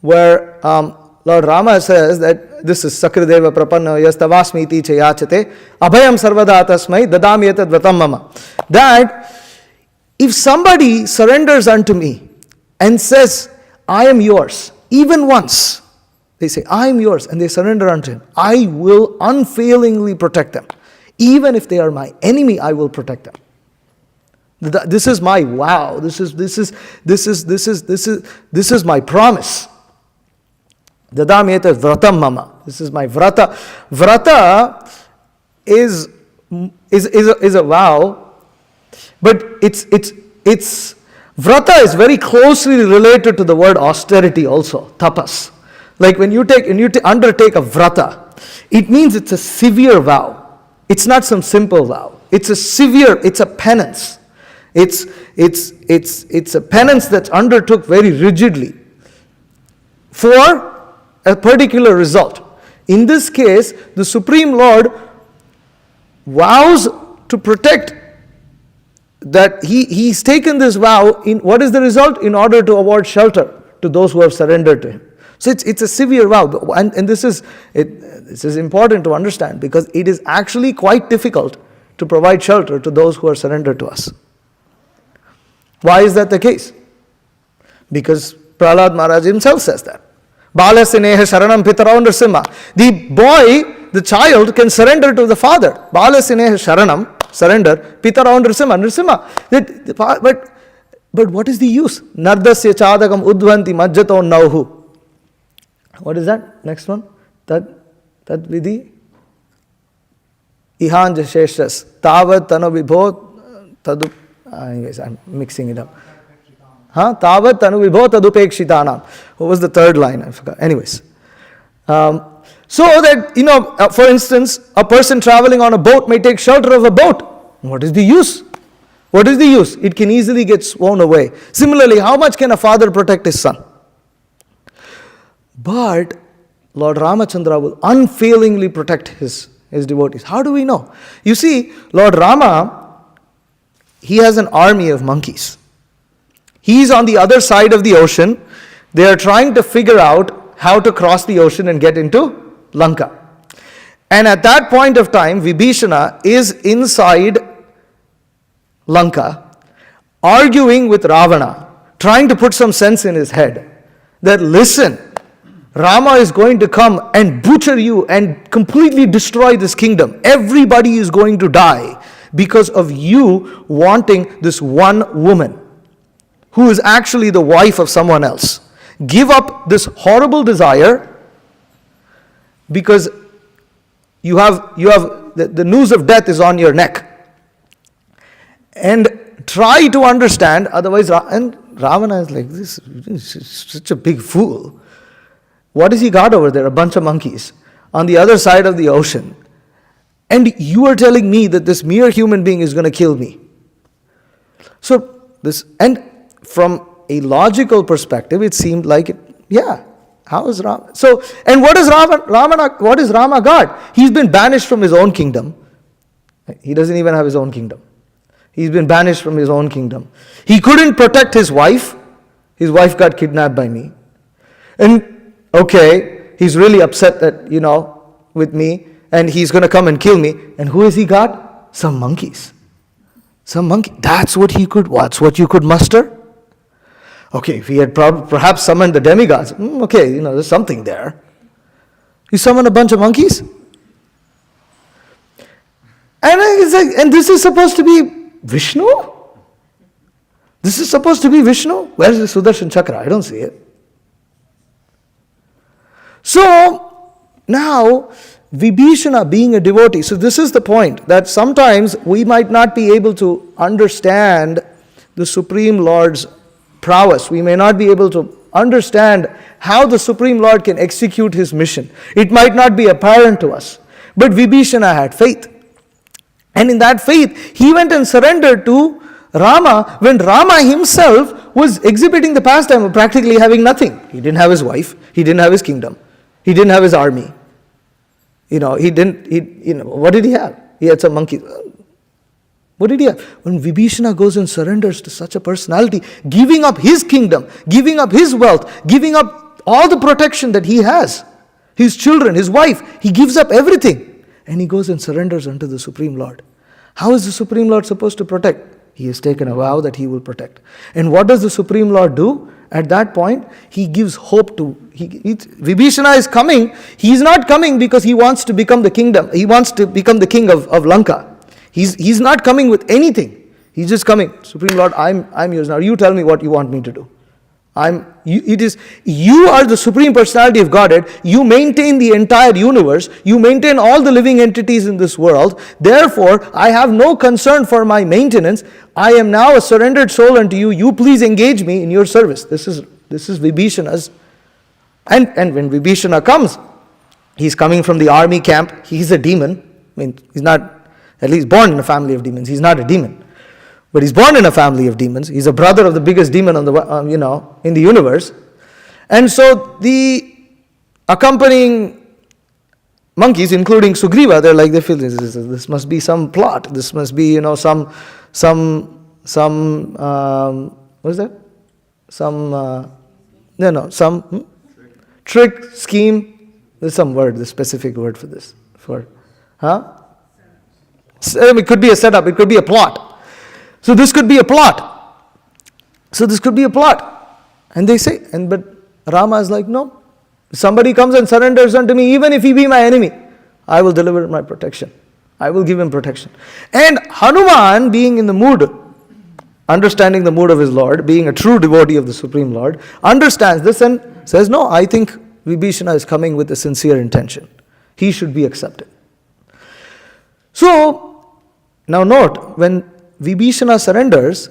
S4: where Lord Rama says that this is Sakrideva Prapanna Yastavasmiti Chayachate Abhayam Sarvada Tasmai Dadami Etad Vratam Mama. That if somebody surrenders unto me and says, I am yours, even once, they say, I am yours, and they surrender unto him, I will unfailingly protect them. Even if they are my enemy, I will protect them. This is my vow. This is my promise. Dadami etat vratam mama. This is my vrata. Vrata is a vow. But it's vrata is very closely related to the word austerity also, tapas. Like when you undertake a vrata, it means it's a severe vow. It's not some simple vow. It's a penance. It's a penance that's undertook very rigidly for a particular result. In this case, the Supreme Lord vows to protect that he's taken this vow. In what is the result? In order to award shelter to those who have surrendered to him. So it's a severe vow, and this is important to understand because it is actually quite difficult to provide shelter to those who are surrendered to us. Why is that the case? Because Prahlad Maharaj himself says that. Bala Sineha Sharanam Pitarao Nrsimha. The child can surrender to the father. Bala Sineha Sharanam, surrender, Pitarao Nrsimha. But what is the use? Nardasya Chadakam Udvanti Majjato Nauhu. What is that? Next one. Tad Vidhi. Ihanja Sheshas. Tavad Tanu Vibho Tadu. Anyways, I'm mixing it up. Tavat tanu vibho tadupekshitanam. What was the third line? I forgot. Anyways. So that, for instance, a person traveling on a boat may take shelter of a boat. What is the use? What is the use? It can easily get sworn away. Similarly, how much can a father protect his son? But Lord Ramachandra will unfailingly protect his devotees. How do we know? You see, Lord Rama, he has an army of monkeys. He's on the other side of the ocean. They are trying to figure out how to cross the ocean and get into Lanka. And at that point of time, Vibhishana is inside Lanka, arguing with Ravana, trying to put some sense in his head that, listen, Rama is going to come and butcher you and completely destroy this kingdom. Everybody is going to die because of you wanting this one woman who is actually the wife of someone else. Give up this horrible desire because you have the noose of death is on your neck. And try to understand, otherwise, and Ravana is like, this is such a big fool. What has he got over there? A bunch of monkeys on the other side of the ocean. And you are telling me that this mere human being is going to kill me. So and from a logical perspective, it seemed like, how is Rama? So, and what is Rama got? He's been banished from his own kingdom. He doesn't even have his own kingdom. He's been banished from his own kingdom. He couldn't protect his wife. His wife got kidnapped by me. And, okay, he's really upset that, with me, and he's going to come and kill me. And who has he got? Some monkeys. That's what you could muster? Okay, if he had perhaps summoned the demigods, there's something there. You summon a bunch of monkeys? And it's like, and this is supposed to be Vishnu? This is supposed to be Vishnu? Where's the Sudarshan Chakra? I don't see it. So now Vibhishana being a devotee, so this is the point, that sometimes we might not be able to understand the Supreme Lord's prowess. We may not be able to understand how the Supreme Lord can execute his mission. It might not be apparent to us. But Vibhishana had faith. And in that faith, he went and surrendered to Rama when Rama himself was exhibiting the pastime of practically having nothing. He didn't have his wife, he didn't have his kingdom, he didn't have his army. What did he have? He had some monkeys. What did he have? When Vibhishana goes and surrenders to such a personality, giving up his kingdom, giving up his wealth, giving up all the protection that he has, his children, his wife, he gives up everything. And he goes and surrenders unto the Supreme Lord. How is the Supreme Lord supposed to protect? He has taken a vow that he will protect. And what does the Supreme Lord do? At that point, he gives hope to... Vibhishana is coming. He is not coming because he wants to become the kingdom. He wants to become the king of Lanka. He's not coming with anything. He's just coming. Supreme Lord, I'm yours now. You tell me what you want me to do. You are the Supreme Personality of Godhead. You maintain the entire universe. You maintain all the living entities in this world. Therefore, I have no concern for my maintenance. I am now a surrendered soul unto you. You please engage me in your service. This is Vibhishana's. And when Vibhishana comes, he's coming from the army camp. He's a demon. I mean, he's not, at least born in a family of demons. He's not a demon. But he's born in a family of demons. He's a brother of the biggest demon on the in the universe. And so the accompanying monkeys, including Sugriva, they feel this must be some plot. This must be some what is that? Some trick, scheme. There's some word, the specific word for this. It could be a setup. It could be a plot. So this could be a plot. And they say, but Rama is like, no. If somebody comes and surrenders unto me, even if he be my enemy, I will deliver my protection. I will give him protection. And Hanuman, being in the mood, understanding the mood of his Lord, being a true devotee of the Supreme Lord, understands this and says, no, I think Vibhishana is coming with a sincere intention. He should be accepted. So, now note, when Vibhishana surrenders,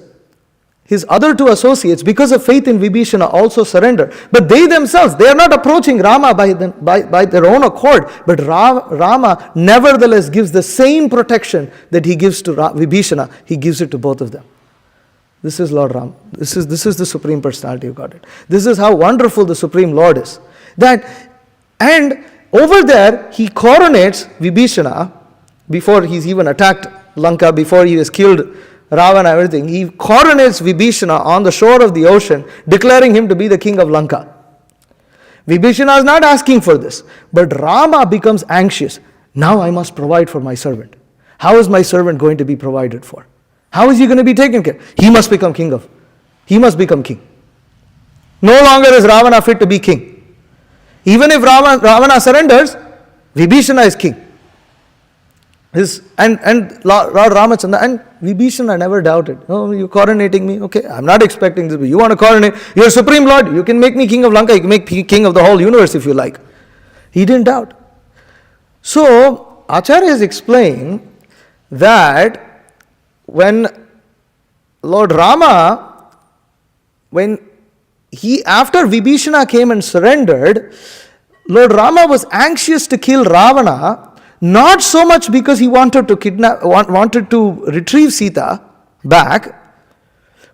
S4: his other two associates, because of faith in Vibhishana, also surrender. But they themselves, they are not approaching Rama by their own accord. But Rama nevertheless gives the same protection that he gives to Vibhishana. He gives it to both of them. This is Lord Ram. This is the Supreme Personality of Godhead. This is how wonderful the Supreme Lord is. And over there, he coronates Vibhishana before he's even attacked Lanka, before he has killed Ravana and everything. He coronates Vibhishana on the shore of the ocean, declaring him to be the king of Lanka. Vibhishana is not asking for this, but Rama becomes anxious. Now I must provide for my servant. How is my servant going to be provided for? How is he going to be taken care of? He must become king. No longer is Ravana fit to be king. Even if Ravana surrenders, Vibhishana is king. And Lord Ramachandra and Vibhishana never doubted. Oh, you're coronating me? Okay, I'm not expecting this, but you want to coronate? You're Supreme Lord. You can make me king of Lanka. You can make me king of the whole universe if you like. He didn't doubt. So, Acharyas explain that when Lord Rama, after Vibhishana came and surrendered, Lord Rama was anxious to kill Ravana, not so much because he wanted to retrieve Sita back,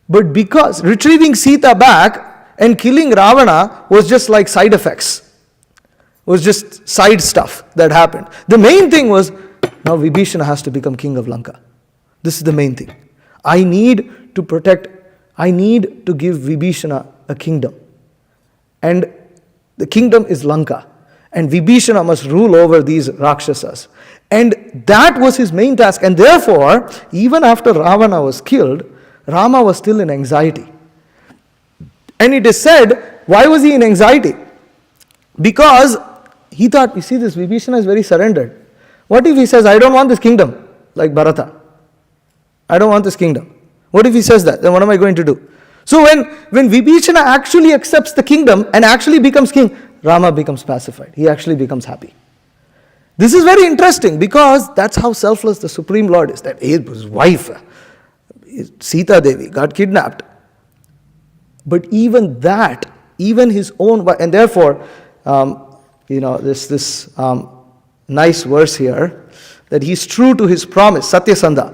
S4: but because retrieving Sita back and killing Ravana was just like side effects. It was just side stuff that happened. The main thing was, now Vibhishana has to become king of Lanka. This is the main thing. I need to give Vibhishana a kingdom. And the kingdom is Lanka. And Vibhishana must rule over these Rakshasas. And that was his main task. And therefore, even after Ravana was killed, Rama was still in anxiety. And it is said, why was he in anxiety? Because he thought, you see, this Vibhishana is very surrendered. What if he says, I don't want this kingdom, like Bharata? I don't want this kingdom. What if he says that? Then what am I going to do? So when Vibhishana actually accepts the kingdom and actually becomes king, Rama becomes pacified. He actually becomes happy. This is very interesting because that's how selfless the Supreme Lord is. That his wife, Sita Devi, got kidnapped. But even that, even his own wife, and therefore, this nice verse here, that he's true to his promise, Satyasandha,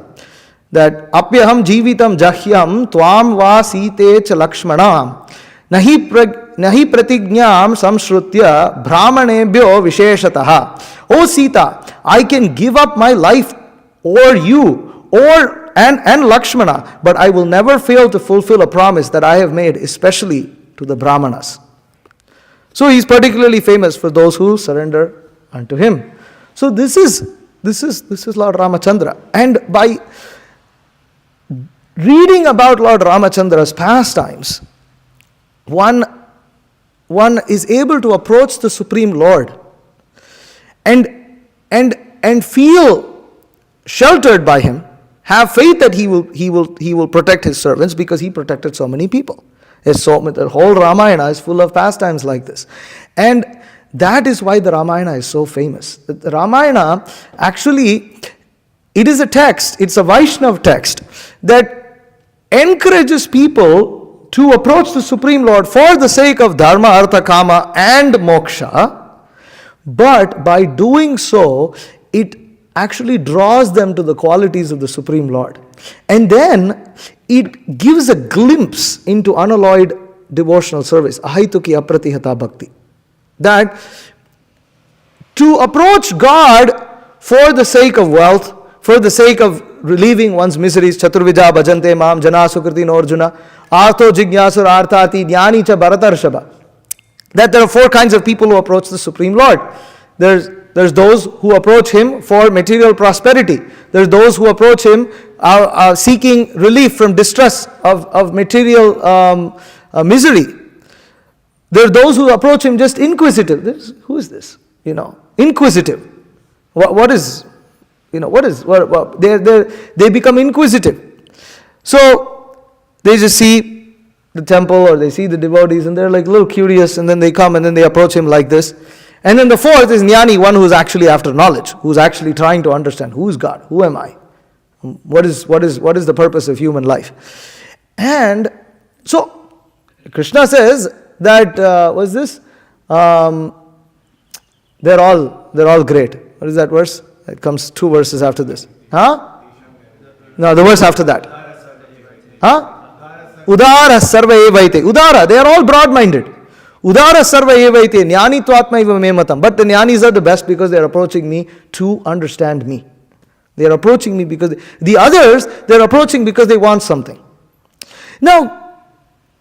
S4: that apyaham jivitam jahyam tvam va site cha lakshmanam nahi pratignyam samshrutya brahmanebhyo visheshataha. O Sita, I can give up my life or you and Lakshmana, but I will never fail to fulfill a promise that I have made, especially to the Brahmanas. So he's particularly famous for those who surrender unto him. So this is Lord Ramachandra. And by reading about Lord Ramachandra's pastimes, one is able to approach the Supreme Lord and feel sheltered by him, have faith that he will protect his servants because he protected so many people. The whole Ramayana is full of pastimes like this. And that is why the Ramayana is so famous. The Ramayana, actually, it is a text, it's a Vaishnav text that encourages people to approach the Supreme Lord for the sake of Dharma, Artha, Kama and Moksha. But by doing so, it actually draws them to the qualities of the Supreme Lord. And then it gives a glimpse into unalloyed devotional service, ahaituki apratihata bhakti. That to approach God for the sake of wealth, for the sake of relieving one's miseries, chaturvija bhajante mam jana sukriti norjuna, artho jigyasur arthati jnani cha bharatarshava. That there are four kinds of people who approach the Supreme Lord. There's those who approach him for material prosperity. There's those who approach him seeking relief from distress of material misery. There are those who approach him just inquisitive. Who is this? Inquisitive. They become inquisitive. So they just see the temple or they see the devotees and they're like a little curious, and then they come and then they approach him like this. And then the fourth is jnani, one who's actually after knowledge, who's actually trying to understand who is God, who am I, what is the purpose of human life. And so Krishna says that they're all great. What is that verse? It comes 2 verses after this. No, the verse after that. Udara sarva evaite. Udara, they are all broad-minded. Udara sarva evaite. Jnani twatma iva me matam. But the jnanis are the best because they are approaching me to understand me. They are approaching me because the others, they are approaching because they want something. Now,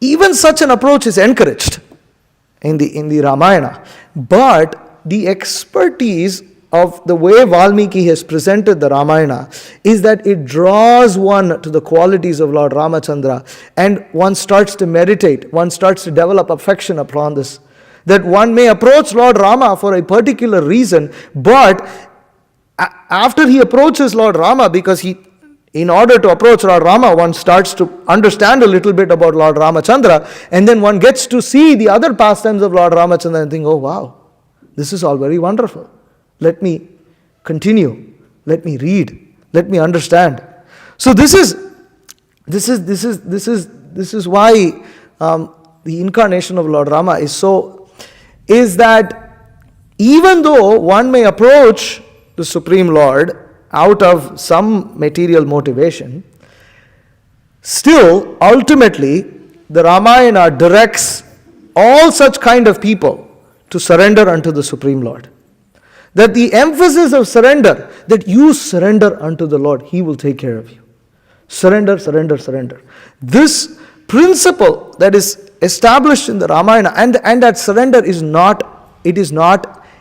S4: even such an approach is encouraged in the Ramayana. But the expertise of the way Valmiki has presented the Ramayana is that it draws one to the qualities of Lord Ramachandra, and one starts to meditate, one starts to develop affection upon this. That one may approach Lord Rama for a particular reason, but after he approaches Lord Rama, because in order to approach Lord Rama, one starts to understand a little bit about Lord Ramachandra, and then one gets to see the other pastimes of Lord Ramachandra and think, oh wow, this is all very wonderful. Let me continue. Let me read. Let me understand. So this is why the incarnation of Lord Rama is that even though one may approach the Supreme Lord out of some material motivation, still ultimately the Ramayana directs all such kind of people to surrender unto the Supreme Lord. That the emphasis of surrender, that you surrender unto the Lord, He will take care of you. Surrender, surrender, surrender. This principle that is established in the Ramayana, and that surrender is not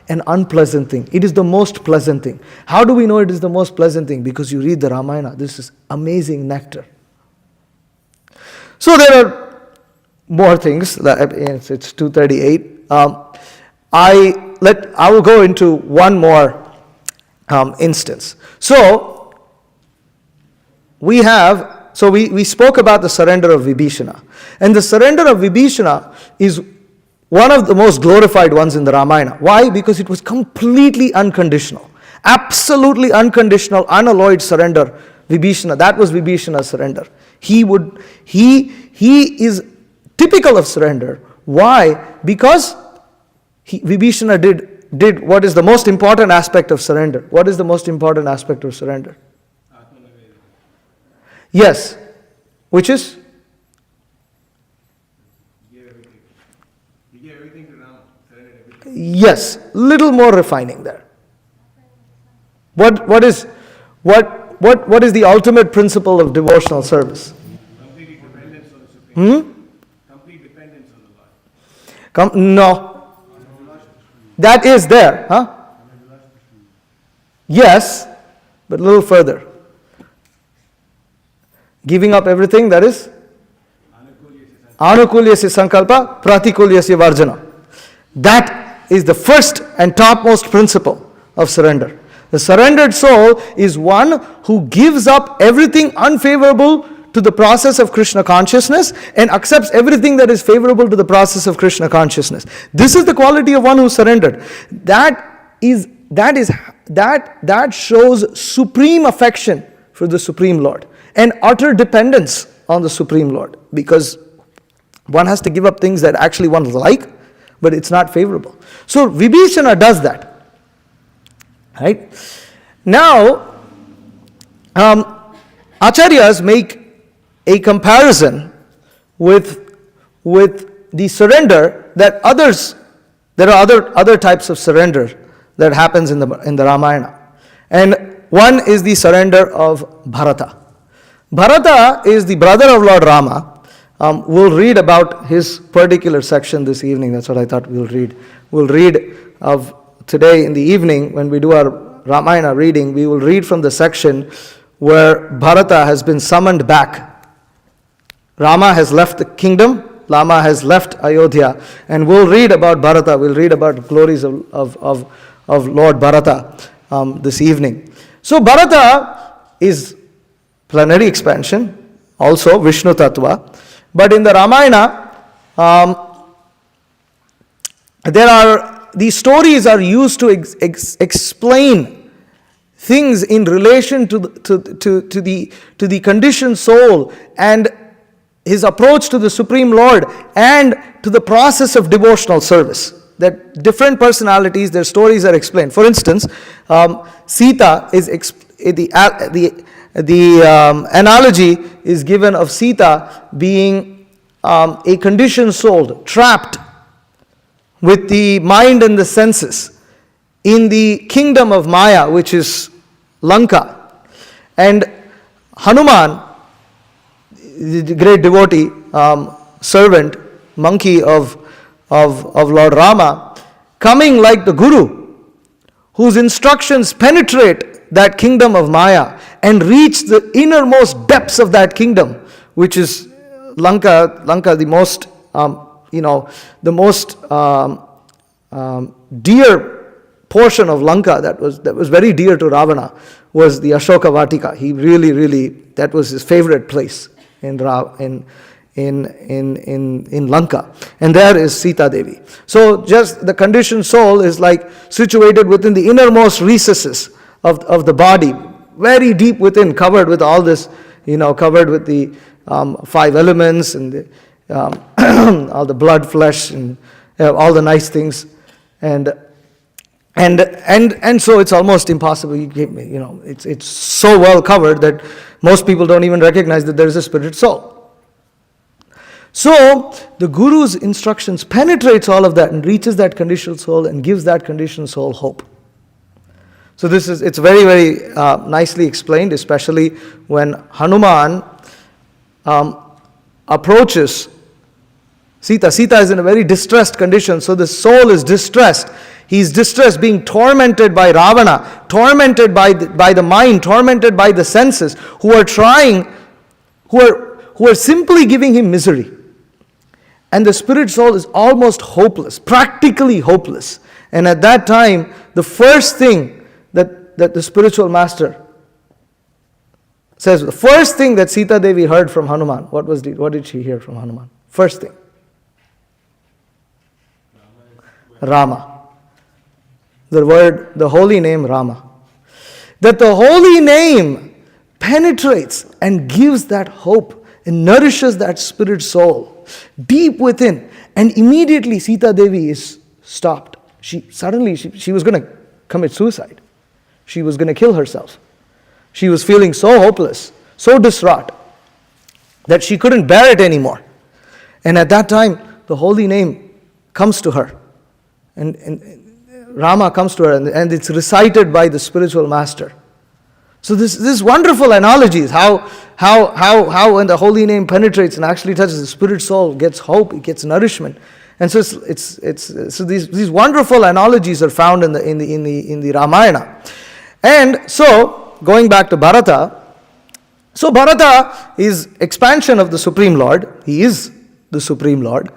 S4: an unpleasant thing. It is the most pleasant thing. How do we know it is the most pleasant thing? Because you read the Ramayana. This is amazing nectar. So there are more things. It's 2:38. I will go into one more instance. So we spoke about the surrender of Vibhishana, and the surrender of Vibhishana is one of the most glorified ones in the Ramayana. Why? Because it was completely unconditional. Absolutely unconditional, unalloyed surrender. Vibhishana, that was Vibhishana's surrender. He is typical of surrender. Why? Because Vibhishana did what is the most important aspect of surrender. What is the most important aspect of surrender? Yes. Which is? Yes. Little more refining there. What is the ultimate principle of devotional service?
S5: Complete dependence on the Supreme. Complete dependence on the Lord.
S4: No. That is there, huh? Yes, but a little further. Giving up everything, that is? Anukulyasya sankalpa, pratikulyasya varjana. That is the first and topmost principle of surrender. The surrendered soul is one who gives up everything unfavorable to the process of Krishna consciousness and accepts everything that is favorable to the process of Krishna consciousness. This is the quality of one who surrendered. That shows supreme affection for the Supreme Lord and utter dependence on the Supreme Lord, because one has to give up things that actually one like, but it's not favorable. So Vibhishana does that. Right? Now, Acharyas make a comparison with the surrender that there are other types of surrender that happens in the Ramayana. And one is the surrender of Bharata. Bharata is the brother of Lord Rama. We'll read about his particular section this evening. That's what I thought we'll read. We'll read of today in the evening when we do our Ramayana reading. We will read from the section where Bharata has been summoned back. Rama has left the kingdom. Rama has left Ayodhya. And we'll read about Bharata. We'll read about the glories of Lord Bharata this evening. So Bharata is plenary expansion, also Vishnu Tattva. But in the Ramayana, these stories are used to explain things in relation to the conditioned soul and his approach to the Supreme Lord and to the process of devotional service. That different personalities, their stories are explained. For instance, Sita is the analogy is given of Sita being a conditioned soul, trapped with the mind and the senses in the kingdom of Maya, which is Lanka. And Hanuman, the great devotee, servant, monkey of Lord Rama, coming like the Guru, whose instructions penetrate that kingdom of Maya and reach the innermost depths of that kingdom, which is Lanka, the most, the most dear portion of Lanka that was very dear to Ravana was the Ashoka Vatika. He really, that was his favorite place in Lanka. And there is Sita Devi. So just the conditioned soul is like situated within the innermost recesses of the body, very deep within, covered with all this, covered with the 5 elements and all the blood, flesh, and all the nice things. And so it's almost impossible. It's so well covered that most people don't even recognize that there is a spirit soul. So the Guru's instructions penetrates all of that and reaches that conditioned soul and gives that conditioned soul hope. So it's very, very nicely explained, especially when Hanuman approaches Sita. Sita is in a very distressed condition, so the soul is distressed. He's distressed, being tormented by Ravana, tormented by the mind, tormented by the senses, who are simply giving him misery. And the spirit soul is almost hopeless, practically hopeless. And at that time, the first thing that the spiritual master says, the first thing that Sita Devi heard from Hanuman, what did she hear from Hanuman? First thing. Rama. The holy name Rama. That the holy name penetrates and gives that hope and nourishes that spirit soul deep within. And immediately Sita Devi is stopped. She was going to commit suicide. She was going to kill herself. She was feeling so hopeless, so distraught, that she couldn't bear it anymore. And at that time, the holy name comes to her. And Rama comes to her, and it's recited by the spiritual master. So this wonderful analogies, how when the holy name penetrates and actually touches the spirit soul, gets hope, it gets nourishment. And so so these wonderful analogies are found in the Ramayana. And so going back to Bharata, so Bharata is expansion of the Supreme Lord. He is the Supreme Lord.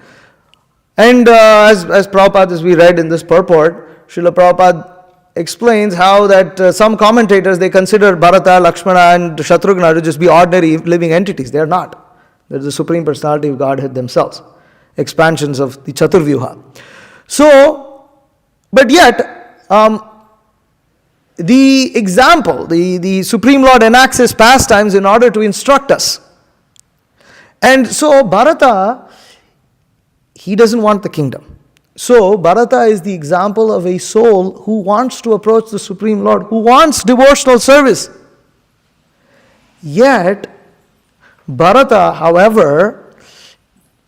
S4: And as Prabhupada, as we read in this purport, Srila Prabhupada explains how that some commentators, they consider Bharata, Lakshmana and Shatrughna to just be ordinary living entities. They are not. They're the Supreme Personality of Godhead themselves. Expansions of the Chaturvyuha. So, but yet, the example, the Supreme Lord enacts his pastimes in order to instruct us. And so Bharata, he doesn't want the kingdom. So Bharata is the example of a soul who wants to approach the Supreme Lord, who wants devotional service. Yet, Bharata, however,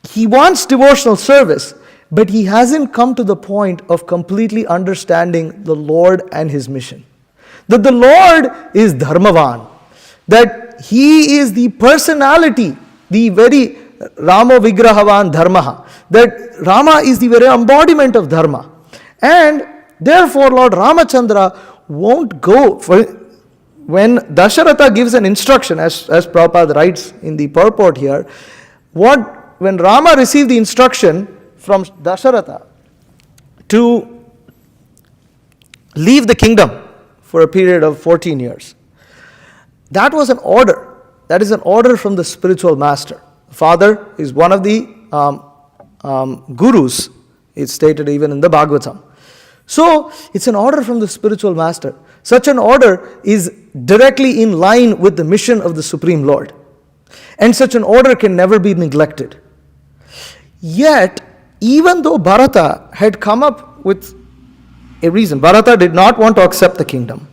S4: he wants devotional service, but he hasn't come to the point of completely understanding the Lord and his mission. That the Lord is Dharmavan, that he is the personality, the very Rama Vigrahavan Dharmaha, that Rama is the very embodiment of Dharma. And therefore Lord Ramachandra won't go for, when Dasharatha gives an instruction, as Prabhupada writes in the purport here, when Rama received the instruction from Dasharatha to leave the kingdom for a period of 14 years, that was an order. That is an order from the spiritual master. Father is one of the gurus. It's stated even in the Bhagavatam. So, it's an order from the spiritual master. Such an order is directly in line with the mission of the Supreme Lord. And such an order can never be neglected. Yet, even though Bharata had come up with a reason, Bharata did not want to accept the kingdom.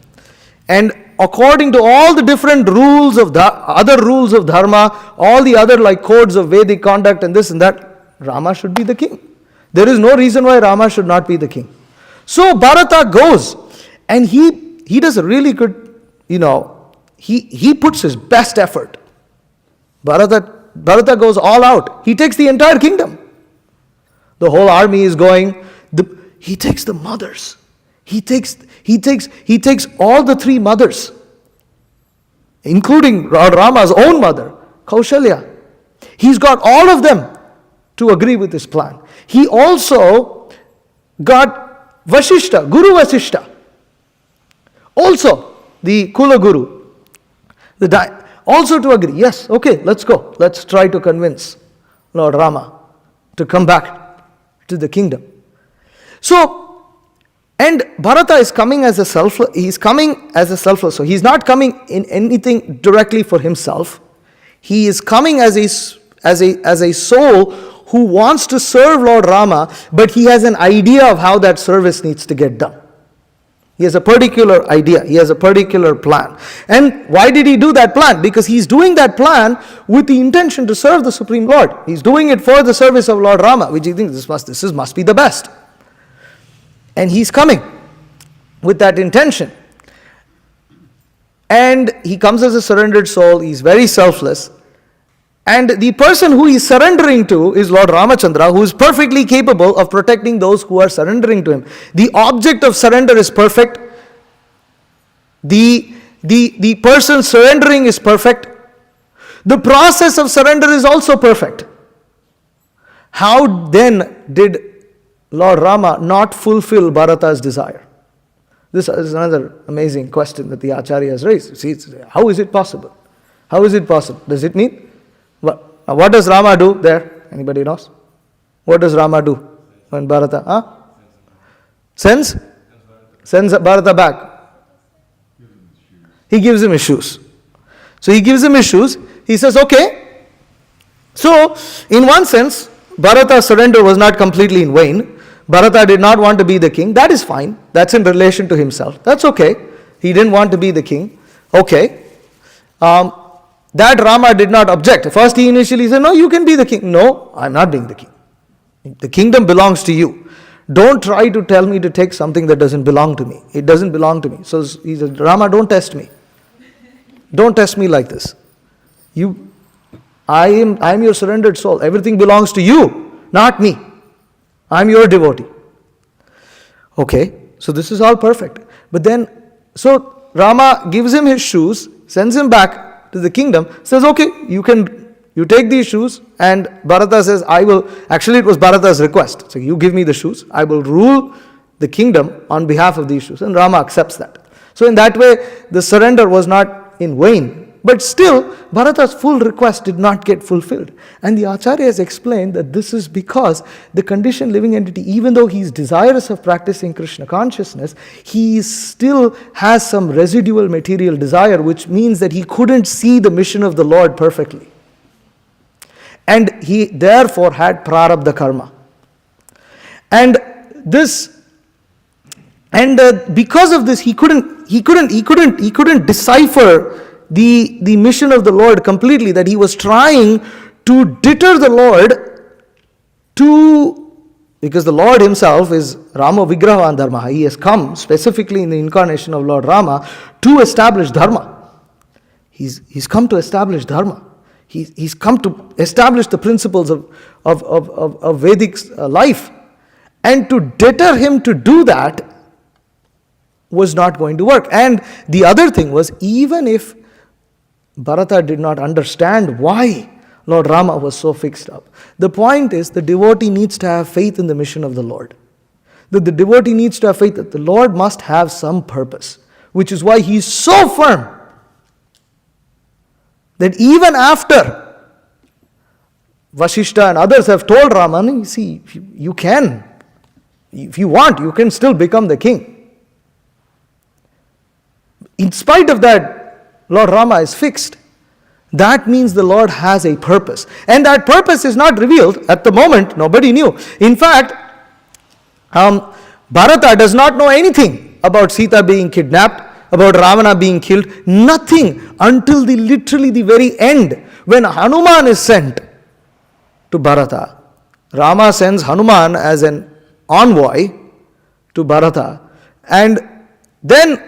S4: And according to all the different rules of the other rules of dharma, all the other like codes of Vedic conduct and this and that, Rama should be the king. There is no reason why Rama should not be the king. So Bharata goes and he does a really good, he puts his best effort. Bharata goes all out. He takes the entire kingdom. The whole army is going. He takes the mothers. He takes all the three mothers, including Rama's own mother, Kaushalya. He's got all of them to agree with his plan. He also got Vasishta, Guru Vasishta, also the Kula Guru, also to agree. Yes, okay, let's go. Let's try to convince Lord Rama to come back to the kingdom. So, and Bharata is coming as a selfless, so he's not coming in anything directly for himself. He is coming as a soul who wants to serve Lord Rama, but he has an idea of how that service needs to get done. He has a particular idea, he has a particular plan. And why did he do that plan? Because he's doing that plan with the intention to serve the Supreme Lord. He's doing it for the service of Lord Rama, which he thinks this must be the best. And he's coming with that intention. And he comes as a surrendered soul, he's very selfless. And the person who he's surrendering to is Lord Ramachandra, who is perfectly capable of protecting those who are surrendering to him. The object of surrender is perfect. The person surrendering is perfect. The process of surrender is also perfect. How then did Lord Rama not fulfill Bharata's desire? This is another amazing question that the Acharya has raised. See, how is it possible? How is it possible? Does it mean? What does Rama do there? Anybody knows? What does Rama do when Bharata? Sends Bharata back. He gives him his shoes. So he gives him his shoes. He says, okay. So, in one sense, Bharata's surrender was not completely in vain. Bharata did not want to be the king. That is fine. That's in relation to himself. That's okay. He didn't want to be the king. Okay. That Rama did not object. First he initially said, no, you can be the king. No, I'm not being the king. The kingdom belongs to you. Don't try to tell me to take something that doesn't belong to me. It doesn't belong to me. So he said, Rama, don't test me. Don't test me like this. I am your surrendered soul. Everything belongs to you, not me. I'm your devotee. Okay, so this is all perfect. But then, so Rama gives him his shoes, sends him back to the kingdom, says, okay, you take these shoes, and Bharata says, actually it was Bharata's request. So you give me the shoes, I will rule the kingdom on behalf of these shoes. And Rama accepts that. So in that way, the surrender was not in vain. But still, Bharata's full request did not get fulfilled. And the Acharyas explained that this is because the conditioned living entity, even though he is desirous of practicing Krishna consciousness, he still has some residual material desire, which means that he couldn't see the mission of the Lord perfectly. And he therefore had prarabdha karma. And because of this, he couldn't decipher the mission of the Lord completely, that he was trying to deter the Lord because the Lord himself is Rama Vigraha Dharma. He has come specifically in the incarnation of Lord Rama to establish Dharma. He's come to establish Dharma. He's come to establish the principles of Vedic life. And to deter him to do that was not going to work. And the other thing was, even if Bharata did not understand why Lord Rama was so fixed up, the point is the devotee needs to have faith in the mission of the Lord. That the devotee needs to have faith that the Lord must have some purpose, which is why he is so firm that even after Vashishta and others have told Rama, see, you can, if you want, you can still become the king. In spite of that, Lord Rama is fixed. That means the Lord has a purpose. And that purpose is not revealed at the moment. Nobody knew. In fact, Bharata does not know anything about Sita being kidnapped, about Ravana being killed. Nothing until literally the very end, when Hanuman is sent to Bharata. Rama sends Hanuman as an envoy to Bharata. And then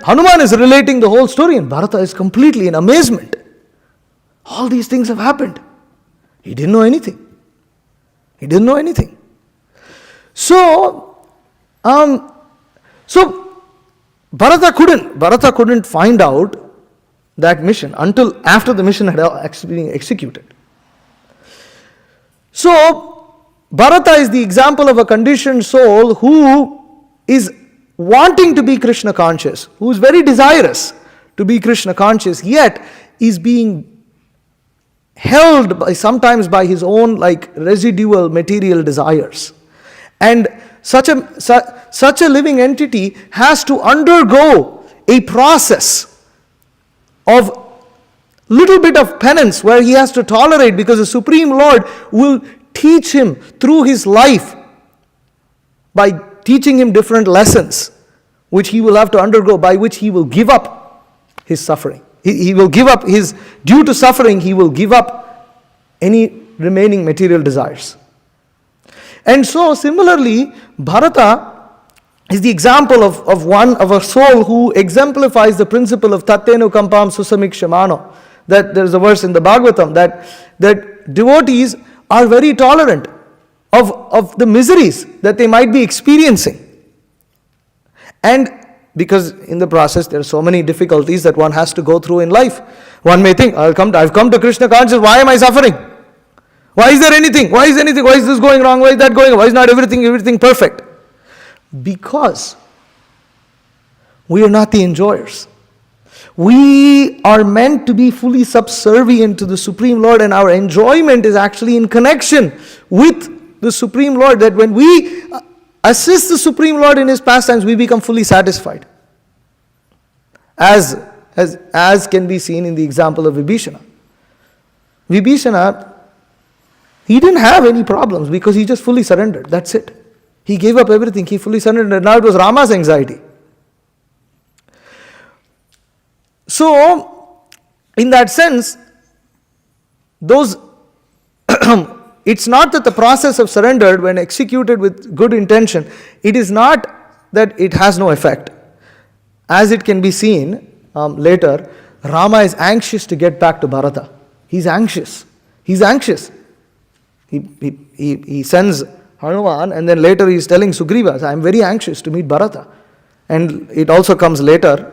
S4: Hanuman is relating the whole story, and Bharata is completely in amazement. All these things have happened. He didn't know anything. So Bharata couldn't find out that mission until after the mission had actually been executed. So Bharata is the example of a conditioned soul who is wanting to be Krishna conscious, who is very desirous to be Krishna conscious, yet is being held sometimes by his own residual material desires. And such a living entity has to undergo a process of little bit of penance where he has to tolerate, because the Supreme Lord will teach him through his life by teaching him different lessons, which he will have to undergo, by which he will give up his suffering. He will give up due to suffering, he will give up any remaining material desires. And so similarly, Bharata is the example of a soul who exemplifies the principle of tattenu kampam susamikshamano. That there is a verse in the Bhagavatam that devotees are very tolerant of the miseries that they might be experiencing. And because in the process there are so many difficulties that one has to go through in life. One may think, I've come to Krishna consciousness, why am I suffering? Why is there anything? Why is this going wrong? Why is that going wrong? Why is not everything perfect? Because we are not the enjoyers. We are meant to be fully subservient to the Supreme Lord, and our enjoyment is actually in connection with the Supreme Lord. That when we assist the Supreme Lord in his pastimes, we become fully satisfied. As can be seen in the example of Vibhishana. Vibhishana, he didn't have any problems because he just fully surrendered. That's it. He gave up everything. He fully surrendered. Now it was Rama's anxiety. So, in that sense, it's not that the process of surrender, when executed with good intention, it is not that it has no effect. As it can be seen later, Rama is anxious to get back to Bharata. He's anxious. He sends Hanuman, and then later he is telling Sugriva, I am very anxious to meet Bharata. And it also comes later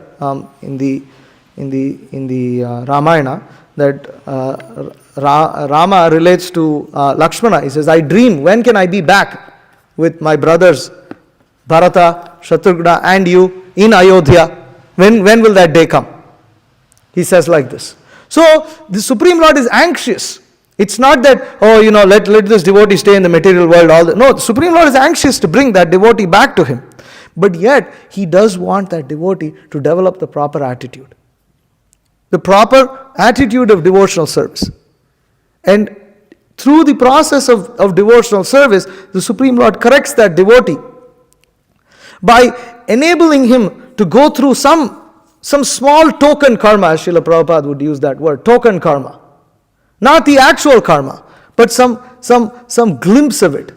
S4: in the Ramayana that Rama relates to Lakshmana. He says, I dream, when can I be back with my brothers Bharata, Shatrughna and you in Ayodhya? When will that day come? He says like this. So the Supreme Lord is anxious. It's not that, let this devotee stay in the material world. No, the Supreme Lord is anxious to bring that devotee back to him. But yet, he does want that devotee to develop the proper attitude. The proper attitude of devotional service. And through the process of devotional service, the Supreme Lord corrects that devotee by enabling him to go through some small token karma, as Srila Prabhupada would use that word, token karma. Not the actual karma, but some glimpse of it.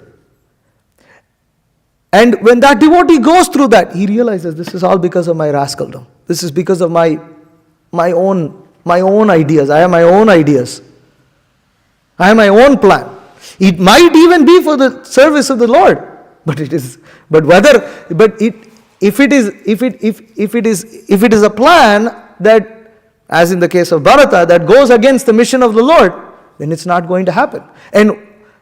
S4: And when that devotee goes through that, he realizes this is all because of my rascaldom. This is because of my own ideas. I have my own ideas. I have my own plan. It might even be for the service of the Lord, if it is a plan that, as in the case of Bharata, that goes against the mission of the Lord, then it's not going to happen. And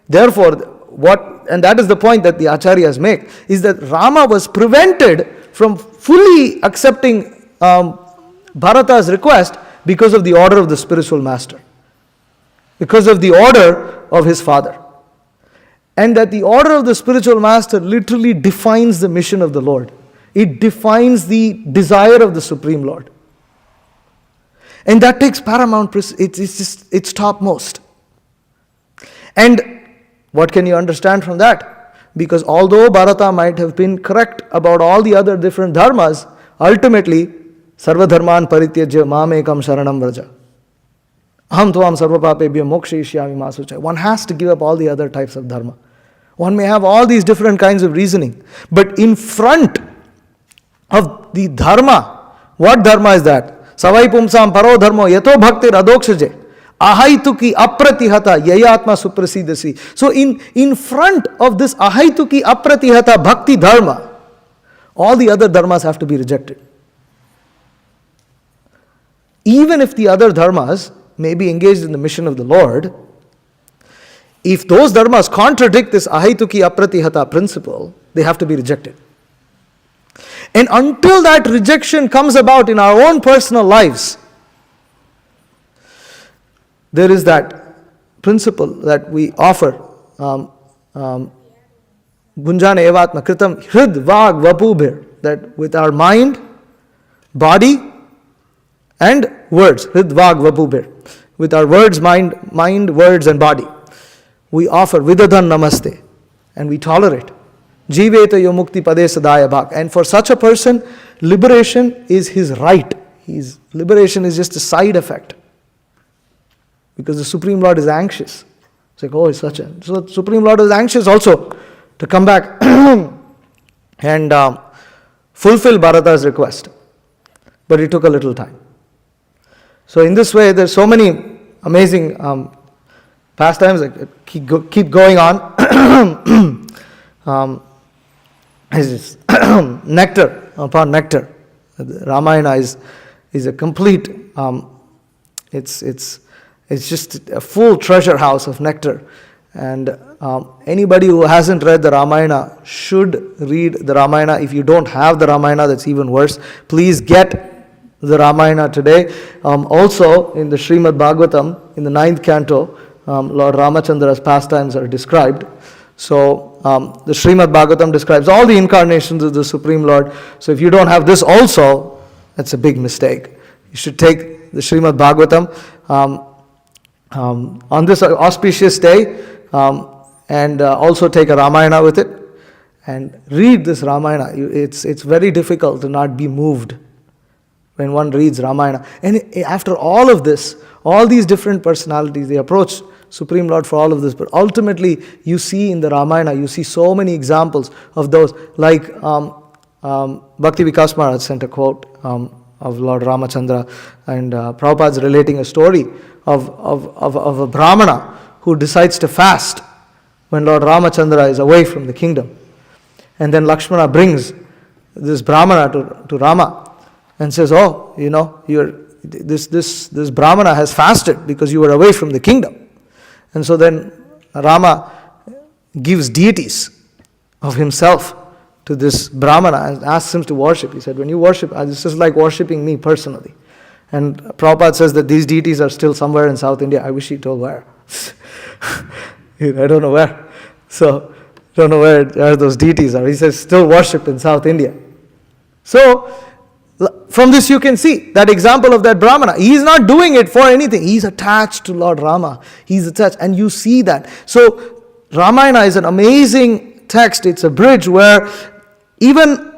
S4: therefore, that is the point that the Acharyas make, is that Rama was prevented from fully accepting Bharata's request because of the order of the spiritual master, because of the order of his father. And that the order of the spiritual master literally defines the mission of the Lord. It defines the desire of the Supreme Lord. And that takes paramount, it's topmost. And what can you understand from that? Because although Bharata might have been correct about all the other different dharmas, ultimately, sarva dharman parityajya mamekam sharanam vraja. Aham tvam sarva papebhyo mokshayishyami ma sucha. One has to give up all the other types of dharma. One may have all these different kinds of reasoning. But in front of the dharma, what dharma is that? Savai pumsam paro dharmo yato bhaktir adokshaje. Ahaituki apratihata yayatma suprasidasi. So in front of this ahaituki apratihata bhakti dharma, all the other dharmas have to be rejected. Even if the other dharmas may be engaged in the mission of the Lord, if those dharmas contradict this ahaituki apratihata principle, they have to be rejected. And until that rejection comes about in our own personal lives, there is that principle that we offer, Gunjana evatma kritam hrid vag vapubhir, that with our mind, body, and words, hrid vag vapubhir, with our words, mind, words, and body, we offer vidadhan namaste, and we tolerate. Jiveta yo mukti pade sadaya bhak. And for such a person, liberation is his right. Liberation is just a side effect. Because the Supreme Lord is anxious. It's like, oh, it's such a... So the Supreme Lord is anxious also to come back and fulfill Bharata's request. But it took a little time. So in this way, there's so many amazing pastimes that keep going on. Is nectar upon nectar. The Ramayana is a complete. It's just a full treasure house of nectar, and anybody who hasn't read the Ramayana should read the Ramayana. If you don't have the Ramayana, that's even worse. Please get the Ramayana today. Also, in the Srimad Bhagavatam, in the 9th canto, Lord Ramachandra's pastimes are described. So the Srimad Bhagavatam describes all the incarnations of the Supreme Lord. So if you don't have this also, that's a big mistake. You should take the Srimad Bhagavatam on this auspicious day and also take a Ramayana with it and read this Ramayana. It's very difficult to not be moved when one reads Ramayana. And after all of this, all these different personalities, they approach Supreme Lord for all of this. But ultimately, you see in the Ramayana, you see so many examples of those. Like Bhakti Vikas Maharaj sent a quote of Lord Ramachandra, and Prabhupada's relating a story of a Brahmana who decides to fast when Lord Ramachandra is away from the kingdom. And then Lakshmana brings this Brahmana to Rama and says, oh, you know, this Brahmana has fasted because you were away from the kingdom. And so then Rama gives deities of himself to this Brahmana and asks him to worship. He said, when you worship, this is like worshipping me personally. And Prabhupada says that these deities are still somewhere in South India. I wish he told where. I don't know where. So, I don't know where those deities are. He says, still worship in South India. So, from this you can see that example of that Brahmana. He is not doing it for anything. He is attached to Lord Rama. He is attached, and you see that. So, Ramayana is an amazing text. It's a bridge where even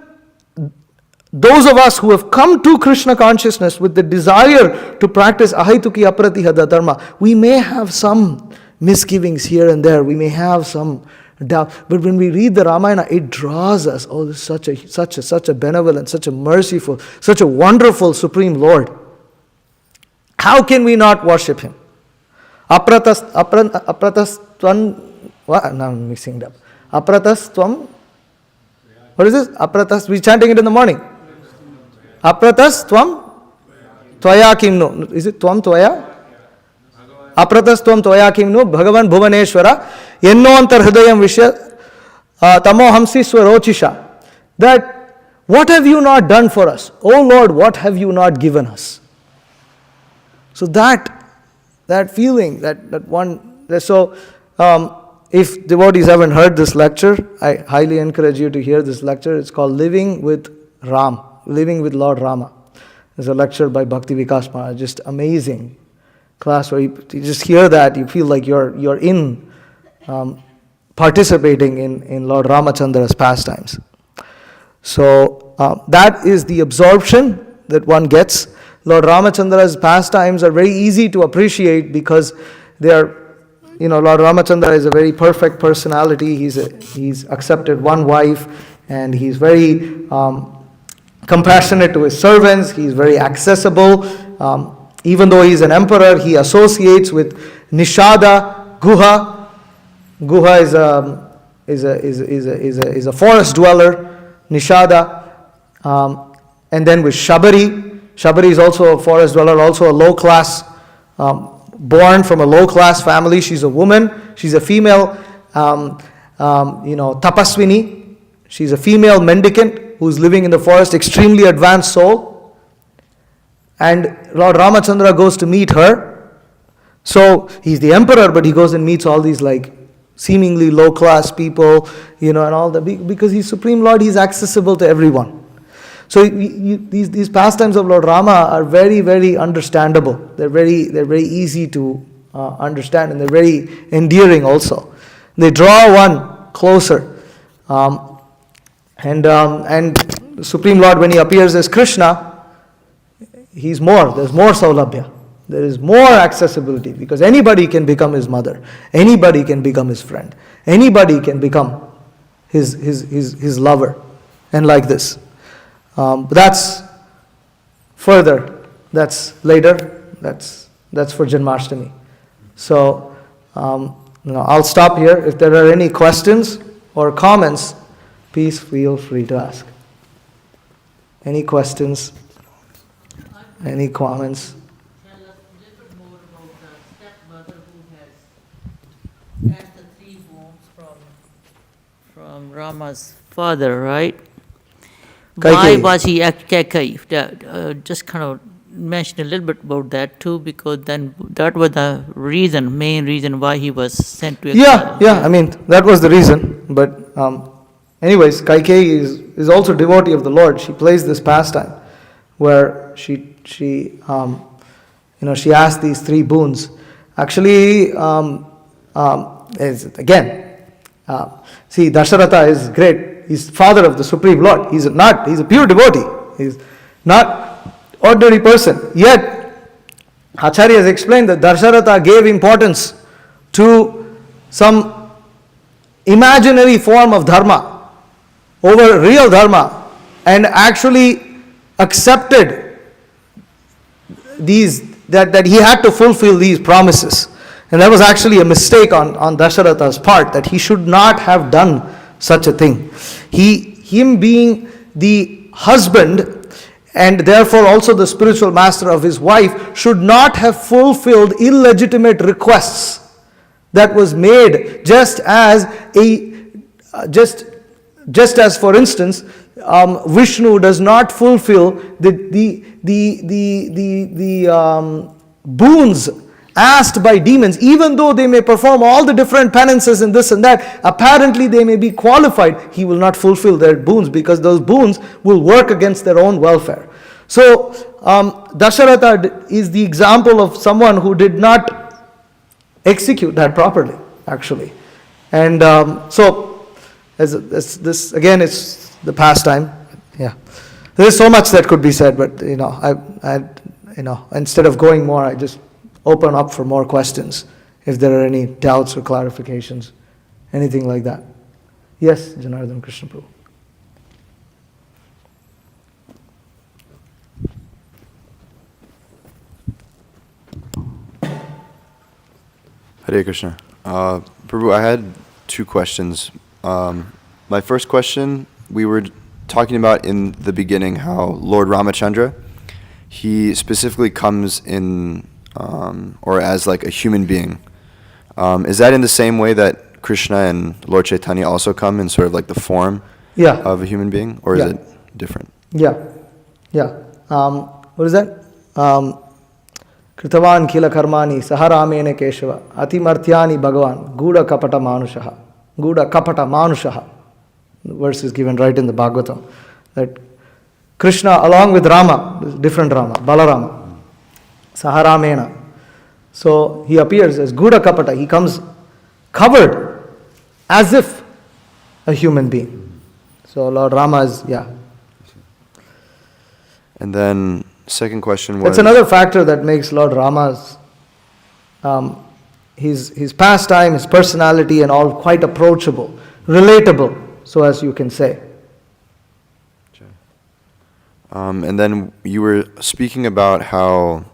S4: those of us who have come to Krishna consciousness with the desire to practice ahaituki apratihata dharma, we may have some misgivings here and there. We may have some doubt. But when we read the Ramayana, it draws us. Oh, this is such a benevolent, such a merciful, such a wonderful Supreme Lord. How can we not worship Him? Apratastvam. What? Now I'm mixing it up. Apratastvam. What is this? Apratas. We're chanting it in the morning. Apratastvam tvaya kimnu. Is it tvam tvaya? Apratastvam tvaya kimnu Bhagavan Bhuvaneshwara yenno antar hridayam vishya tamo hamsi swarochisha. That what have you not done for us? Oh Lord, what have you not given us? So that feeling, if devotees haven't heard this lecture, I highly encourage you to hear this lecture. It's called Living with Lord Rama. There's a lecture by Bhakti Vikas Maharaj, just amazing class where you just hear that, you feel like you're in participating in Lord Ramachandra's pastimes. So that is the absorption that one gets. Lord Ramachandra's pastimes are very easy to appreciate because they are, Lord Ramachandra is a very perfect personality. He's accepted one wife, and he's very compassionate to his servants. He's very accessible. Even though he's an emperor, he associates with Nishada, Guha. Guha is a forest dweller. Nishada, and then with Shabari. Shabari is also a forest dweller, also a low class. Born from a low-class family. She's a woman. She's a female, tapaswini. She's a female mendicant who's living in the forest, extremely advanced soul. And Lord Ramachandra goes to meet her. So he's the emperor, but he goes and meets all these seemingly low-class people, and all that. Because he's Supreme Lord, he's accessible to everyone. So these pastimes of Lord Rama are very, very understandable. They're very easy to understand, and they're very endearing also. They draw one closer. And the Supreme Lord, when he appears as Krishna, there's more saulabhya. There is more accessibility, because anybody can become his mother. Anybody can become his friend. Anybody can become his lover. And like this. But that's further. That's later. That's for Janmashtami. So I'll stop here. If there are any questions or comments, please feel free to ask. Any questions? Any comments?
S6: Tell us a little bit more about the stepmother who has had the 3 wombs from Rama's father, right? Why
S4: Kaikeyi.
S6: was he Kaikeyi? Just kind of mention a little bit about that too, because then that was the main reason why he was sent to exile.
S4: Yeah, I mean, that was the reason. But anyways, Kaikeyi is also devotee of the Lord. She plays this pastime where she asked these three boons. Actually, see, Dasharatha is great. He's father of the Supreme Lord. He's a pure devotee. He's not ordinary person. Yet, Acharya has explained that Dasharatha gave importance to some imaginary form of dharma over real dharma and actually accepted that he had to fulfill these promises. And that was actually a mistake on Dasharatha's part, that he should not have done such a thing. Him being the husband and therefore also the spiritual master of his wife should not have fulfilled illegitimate requests that was made, just as for instance, Vishnu does not fulfill the boons asked by demons, even though they may perform all the different penances and this and that. Apparently they may be qualified. He will not fulfill their boons because those boons will work against their own welfare. So Dasharatha is the example of someone who did not execute that properly, actually. And so this again is the pastime. Yeah, there is so much that could be said, but instead of going more, I just open up for more questions if there are any doubts or clarifications, anything like that. Yes, Janardhan Krishna Prabhu.
S1: Hare Krishna. Prabhu, I had two questions. My first question, we were talking about in the beginning how Lord Ramachandra, he specifically comes in or as like a human being. Is that in the same way that Krishna and Lord Chaitanya also come in sort of like the form of a human being, or is it different?
S4: What is that? Kritavan kila karmani saharamene keshava atimartyani bhagavan guda kapata manushaha. The verse is given right in the Bhagavatam, that Krishna along with Rama, different Rama, Balarama, Saharamena. So he appears as Guda Kapata. He comes covered as if a human being. So Lord Rama is,
S1: And then second question was...
S4: That's another factor that makes Lord Rama's, his pastime, his personality and all quite approachable, relatable, so as you can say.
S1: And then you were speaking about how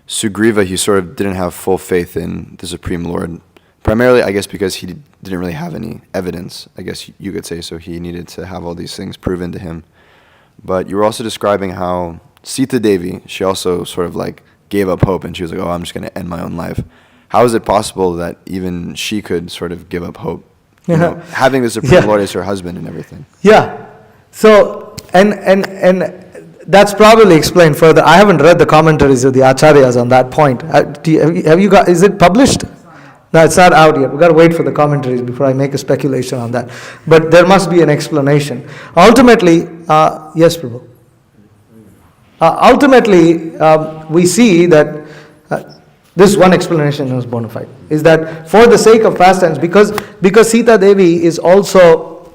S1: Sugriva, he sort of didn't have full faith in the Supreme Lord. Primarily, I guess, because he didn't really have any evidence, I guess you could say, so he needed to have all these things proven to him. But you were also describing how Sita Devi, she also sort of like gave up hope and she was like, I'm just going to end my own life. How is it possible that even she could sort of give up hope? You know, having the Supreme Lord as her husband and everything.
S4: So, and that's probably explained further. I haven't read the commentaries of the Acharyas on that point. Have you got, is it published? No, it's not out yet. We've got to wait for the commentaries before I make a speculation on that. But there must be an explanation. Ultimately, yes, Prabhu. Ultimately, we see that this one explanation is bona fide, is that for the sake of pastimes, because Sita Devi is also,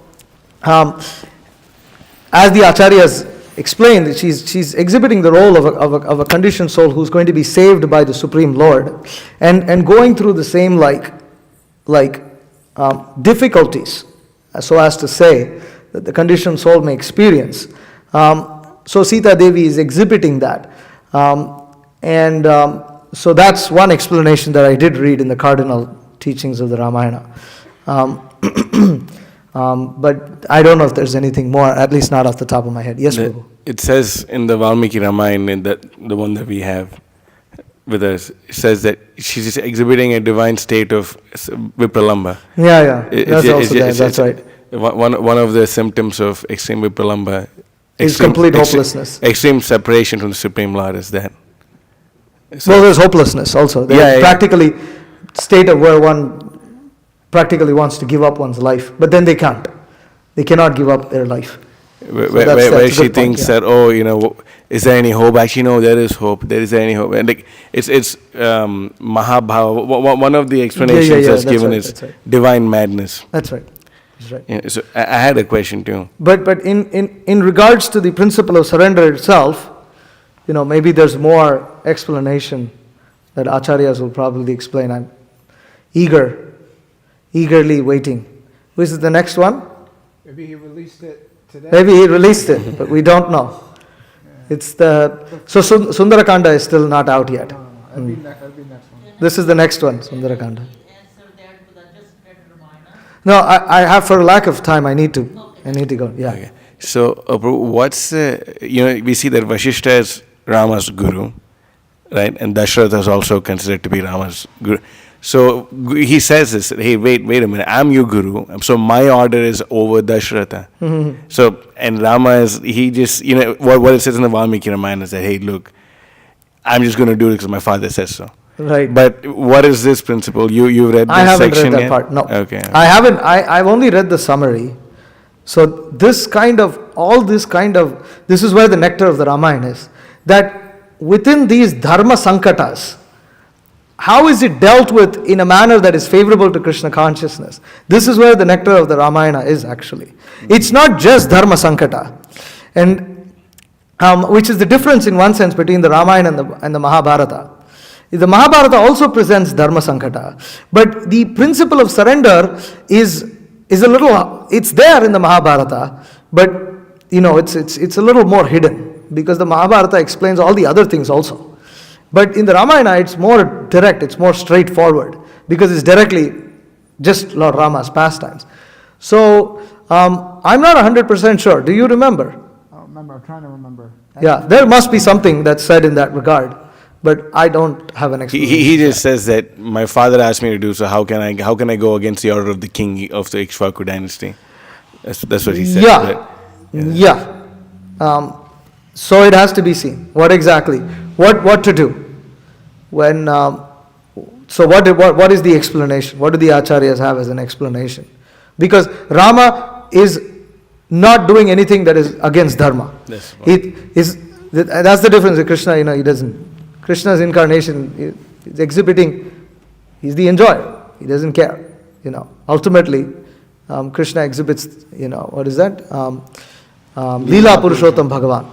S4: as the Acharyas explained, she's exhibiting the role of a conditioned soul who's going to be saved by the Supreme Lord, and going through the same difficulties, so as to say, that the conditioned soul may experience. So Sita Devi is exhibiting that, so that's one explanation that I did read in the cardinal teachings of the Ramayana. But I don't know if there's anything more, at least not off the top of my head. Yes, Prabhu.
S5: It says in the Valmiki Ramayana, in the one that we have with us, it says that she's just exhibiting a divine state of Vipralamba.
S4: That's also there, that's right.
S5: One of the symptoms of extreme Vipralamba
S4: is complete hopelessness.
S5: Extreme separation from the Supreme Lord is that.
S4: Well, there's hopelessness also. There's practically state of where one practically wants to give up one's life, but then they can't. They cannot give up their life.
S5: Where she thinks that, is there any hope? Actually, no, there is hope. There is any hope, and like it's Mahabhava. One of the explanations that's given is divine madness.
S4: That's right. That's right.
S5: Yeah, so I had a question too.
S4: But in regards to the principle of surrender itself, maybe there's more explanation that acharyas will probably explain. I'm eagerly waiting. Which is the next one?
S7: Maybe he released it today.
S4: Maybe he released it, but we don't know. It's Sundarakanda is still not out yet.
S7: That'll be next one.
S4: This is the next one, Sundarakanda.
S6: Answer that with a just better reminder.
S4: No, I have, for lack of time, I need to go. Yeah.
S5: Okay. So, what's we see that Vashishta is Rama's guru, right? And Dashratha is also considered to be Rama's guru. So he says this, hey, wait a minute, I'm your guru, so my order is over Dashratha.
S4: Mm-hmm.
S5: So, and Rama is, he just, what it says in the Valmiki Ramayana is that, hey, look, I'm just going to do it because my father says so.
S4: Right.
S5: But what is this principle? You've read this section?
S4: I haven't read that
S5: yet?
S4: part, no.
S5: Okay.
S4: I haven't, I've only read the summary. So this is where the nectar of the Ramayana is. That within these dharma sankatas, how is it dealt with in a manner that is favorable to Krishna consciousness? This is where the nectar of the Ramayana is actually. It's not just dharma sankata. And which is the difference in one sense between the Ramayana and the Mahabharata. The Mahabharata also presents dharma sankata. But the principle of surrender is a little, it's there in the Mahabharata, but it's a little more hidden because the Mahabharata explains all the other things also. But in the Ramayana, it's more direct, it's more straightforward because it's directly just Lord Rama's pastimes. So, I'm not 100% sure. Do you remember?
S7: I don't remember. I'm trying to remember.
S4: Yeah, there must be something that's said in that regard, but I don't have an explanation.
S5: He just says that my father asked me to do so. How can I go against the order of the king of the Ikshvaku dynasty? That's what he said.
S4: Yeah. So it has to be seen. What exactly? What to do? When so what is the explanation? What do the acharyas have as an explanation? Because Rama is not doing anything that is against dharma. That's the difference with Krishna. He doesn't. Krishna's incarnation is exhibiting. He's the enjoyer. He doesn't care. Ultimately, Krishna exhibits. What is that? Leela Purushottam Bhagavan.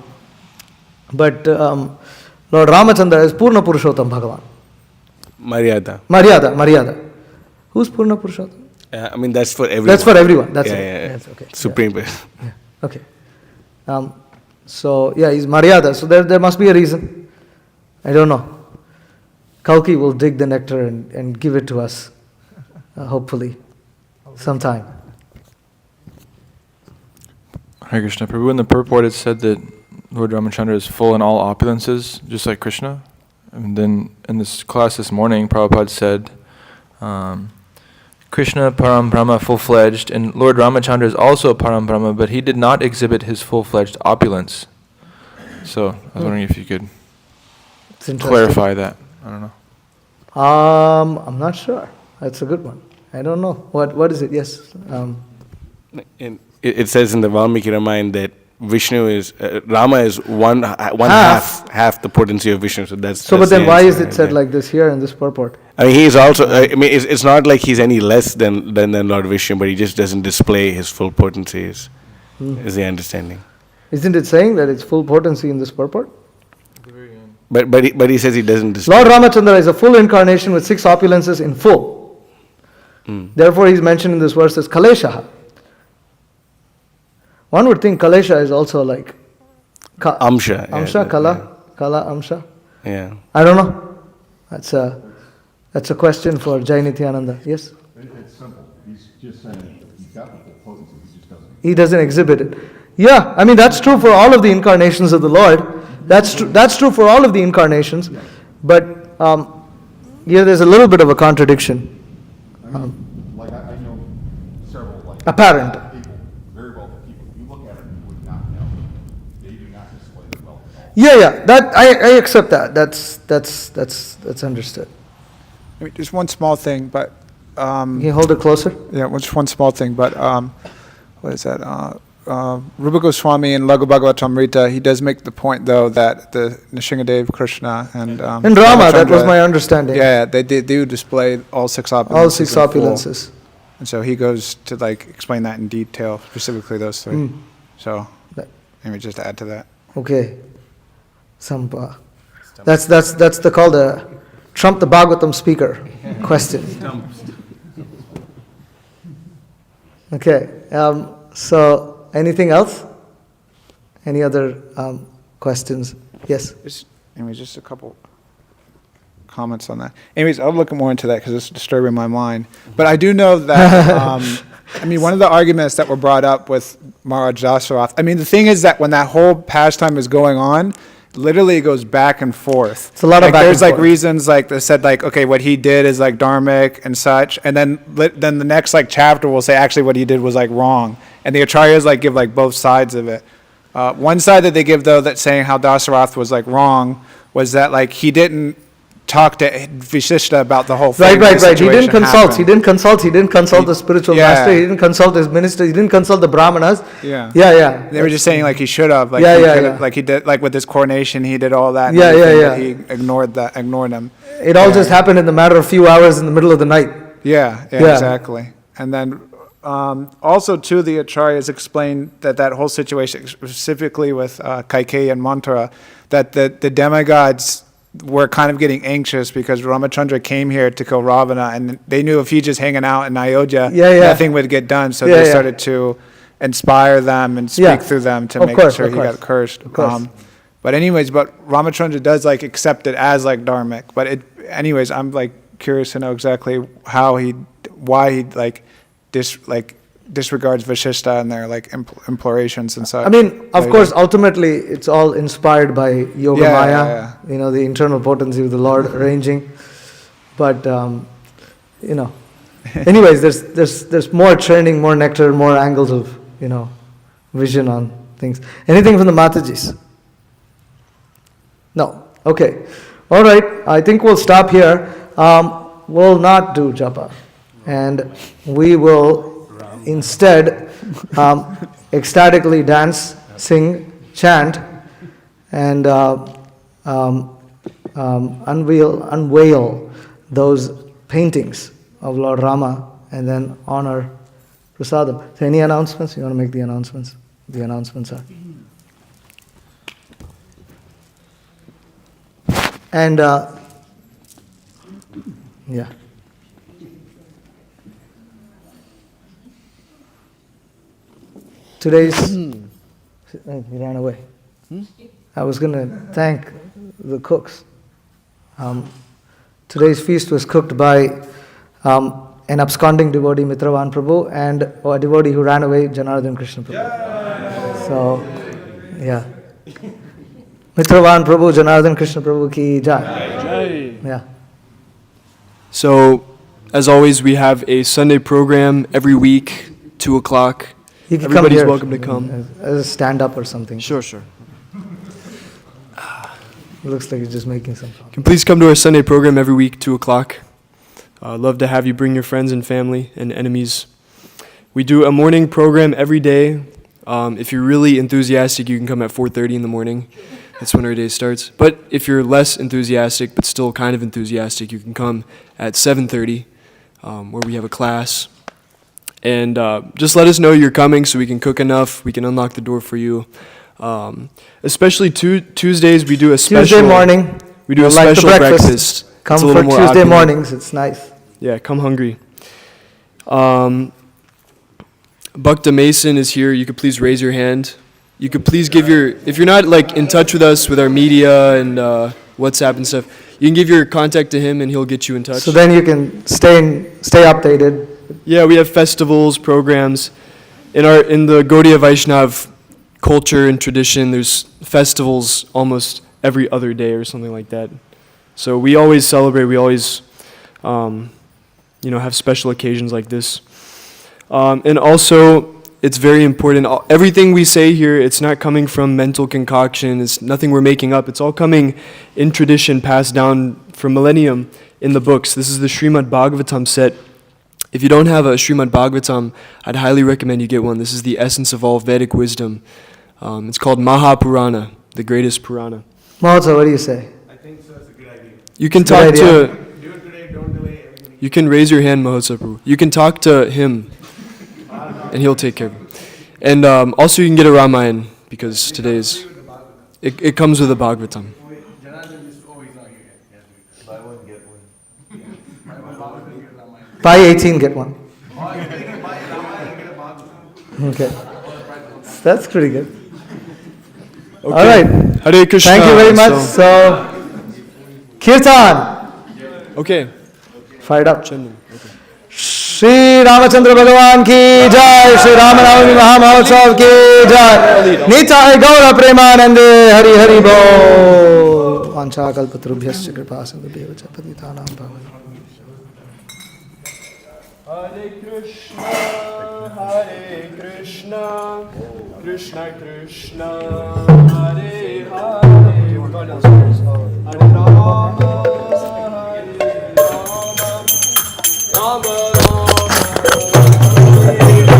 S4: But Lord Ramachandra is Purna Purushottam Bhagavan. Maryada. Who's Purna Purushottam?
S5: I mean, that's for everyone.
S4: That's for everyone. That's it.
S5: Yeah.
S4: That's okay.
S5: Supreme.
S4: Yeah. Okay. So he's Maryada. So there must be a reason. I don't know. Kalki will dig the nectar and give it to us, hopefully, sometime.
S8: Hare Krishna. Prabhu, in the purport it said that Lord Ramachandra is full in all opulences, just like Krishna. And then in this class this morning, Prabhupada said, Krishna Param Brahma full-fledged, and Lord Ramachandra is also Param Brahma, but he did not exhibit his full-fledged opulence. So I was wondering if you could clarify that. I don't know.
S4: I'm not sure. That's a good one. I don't know. What is it? Yes.
S5: It says in the Valmiki Ramayana that Vishnu is Rama is one half the potency of Vishnu.
S4: But then why is it said like this here in this purport?
S5: I mean, he's also. It's not like he's any less than Lord Vishnu, but he just doesn't display his full potency. Is the understanding?
S4: Isn't it saying that it's full potency in this purport?
S5: But he says he doesn't display.
S4: Lord Ramachandra is a full incarnation with 6 opulences in full. Therefore, he's mentioned in this verse as Kalesha. One would think Kalesha is also like
S5: Amsha.
S4: Kala Amsha.
S5: Yeah.
S4: I don't know. That's a question for Jai Nityananda. Yes?
S9: It's simple. He's just saying he's got the full potency,
S4: he doesn't exhibit it. Yeah, I mean that's true for all of the incarnations of the Lord. That's true for all of the incarnations. But there's a little bit of a contradiction.
S9: I know several
S4: apparent.
S9: people, very wealthy people. If you look at it, you would not know.
S4: Yeah. That I accept that. That's understood.
S7: I mean, just one small thing, but,
S4: Can you hold it closer?
S7: yeah, just one small thing, but, what is that? Rupa Goswami in Laghu Bhagavatamrita, he does make the point, though, that the Nrsingadev, Krishna, and
S4: In Rama, that was
S7: Ramachandra-
S4: my understanding.
S7: Yeah, they do display all six opulences.
S4: All six
S7: in full.
S4: opulences.
S7: And so he goes to like explain that in detail, specifically those three. So,
S4: That-
S7: maybe just to add to that.
S4: Okay. That's called the Trump the Bhagavatam speaker question. Okay. So anything else? Any other questions? Yes.
S7: Just a couple comments on that. Anyways, I'll look more into that because it's disturbing my mind. But I do know that, one of the arguments that were brought up with Maharaj Dasarath, the thing is that when that whole pastime is going on, literally it goes back and forth.
S4: It's a lot of
S7: like,
S4: back
S7: there's
S4: and
S7: like
S4: forth.
S7: reasons like that said like, okay, what he did is like dharmic and such, and then the next like chapter will say actually what he did was like wrong, and the acharyas like give like both sides of it. One side that they give though that's saying how Dasarath was like wrong was that like he didn't talk to Vishishta about the whole thing.
S4: Right.
S7: the
S4: He didn't
S7: situation
S4: consult.
S7: happened.
S4: He didn't consult the spiritual
S7: Yeah.
S4: master. He didn't consult his minister. He didn't consult the brahmanas.
S7: Yeah.
S4: Yeah.
S7: They were just saying like he should have, like
S4: Yeah,
S7: he
S4: yeah,
S7: could've-
S4: yeah.
S7: like he did, like with his coronation, he did all that. and
S4: Yeah,
S7: everything,
S4: yeah.
S7: but He ignored him.
S4: It all
S7: Yeah.
S4: just happened in the matter of a few hours in the middle of the night.
S7: Yeah,
S4: Yeah.
S7: exactly. And then also too, the acharyas explained that whole situation, specifically with Kaikeyi and Manthara, that the demigods were kind of getting anxious because Ramachandra came here to kill Ravana, and they knew if he just hanging out in Ayodhya,
S4: Yeah.
S7: nothing would get done. So
S4: Yeah,
S7: they
S4: yeah.
S7: started to inspire them and speak
S4: Yeah.
S7: through them to
S4: Of
S7: make
S4: course,
S7: sure
S4: of
S7: he
S4: course.
S7: got cursed.
S4: Of course.
S7: But Ramachandra does like accept it as like dharmic. But I'm like curious to know exactly why he disregards Vashishta and their like implorations and such.
S4: Of course, ultimately, it's all inspired by Yoga
S7: Yeah,
S4: Maya,
S7: yeah,
S4: the internal potency of the Lord arranging. But, anyways, there's more training, more nectar, more angles of, vision on things. Anything from the Matajis? No. Okay. All right. I think we'll stop here. We'll not do japa. And we will instead ecstatically dance, sing, chant, and unveil those paintings of Lord Rama and then honor Prasadam. So any announcements? You want to make the announcements? The announcements are. And yeah. Today's he ran away. I was going to thank the cooks. Today's feast was cooked by an absconding devotee, Mitravan Prabhu, and a devotee who ran away, Janardhan Krishna Prabhu. So, yeah. Mitravan Prabhu, Janardhan Krishna Prabhu ki jai. Yeah.
S10: So, as always, we have a Sunday program every week, 2 o'clock.
S4: You can
S10: Everybody's
S4: come here
S10: welcome to come.
S4: as a stand-up or something.
S10: Sure.
S4: Looks like he's just making some.
S10: You can please come to our Sunday program every week, 2 o'clock. Love to have you bring your friends and family and enemies. We do a morning program every day. If you're really enthusiastic, you can come at 4:30 in the morning. That's when our day starts. But if you're less enthusiastic, but still kind of enthusiastic, you can come at 7:30, where we have a class. And just let us know you're coming so we can cook enough. We can unlock the door for you. Especially Tuesdays, we do a special...
S4: Tuesday morning.
S10: We do a
S4: like the
S10: special breakfast.
S4: Come
S10: It's a
S4: for
S10: little more
S4: Tuesday
S10: opulent.
S4: mornings. It's nice.
S10: Yeah, come hungry. Bhakta Mason is here. You could please raise your hand. You could please give if you're not like in touch with us with our media and WhatsApp and stuff, you can give your contact to him and he'll get you in touch.
S4: So then you can stay updated.
S10: Yeah, we have festivals, programs. In the Gaudiya Vaishnav culture and tradition, there's festivals almost every other day or something like that. So we always celebrate, we always have special occasions like this. And also, it's very important. Everything we say here, it's not coming from mental concoction. It's nothing we're making up. It's all coming in tradition passed down for millennium in the books. This is the Srimad Bhagavatam set. If you don't have a Srimad Bhagavatam, I'd highly recommend you get one. This is the essence of all Vedic wisdom. It's called Mahapurana, the greatest Purana.
S4: Mahotsav, what do you say?
S5: I think so. It's a good idea.
S10: You can
S4: Good
S10: talk
S4: idea.
S10: to.
S5: Do it today. Don't delay everything.
S10: You can raise your hand, Mahotsav Prabhu. You can talk to him, and he'll take care of you. And also, you can get a Ramayana because today's. It comes with a Bhagavatam.
S4: Buy 18, get one. Okay. That's pretty good.
S10: Okay.
S4: All right.
S10: Hare Krishna.
S4: Thank you very much. So, Kirtan.
S10: Okay.
S4: Fired up.
S10: Chandan. Okay.
S4: Shri Ramachandra Bhagavan ki jai, Shri Rama Navami Mahamahotsav ki jai, Nitai Gaura Premanande Hari Hari Bo. Vancha kalpatrubhyasya kripa sindhubhyo cha patitanam bhavanam.
S10: Hare Krishna, Krishna Krishna, Hare Hare. We're going downstairs. Hare Rama, Rama Rama, Hare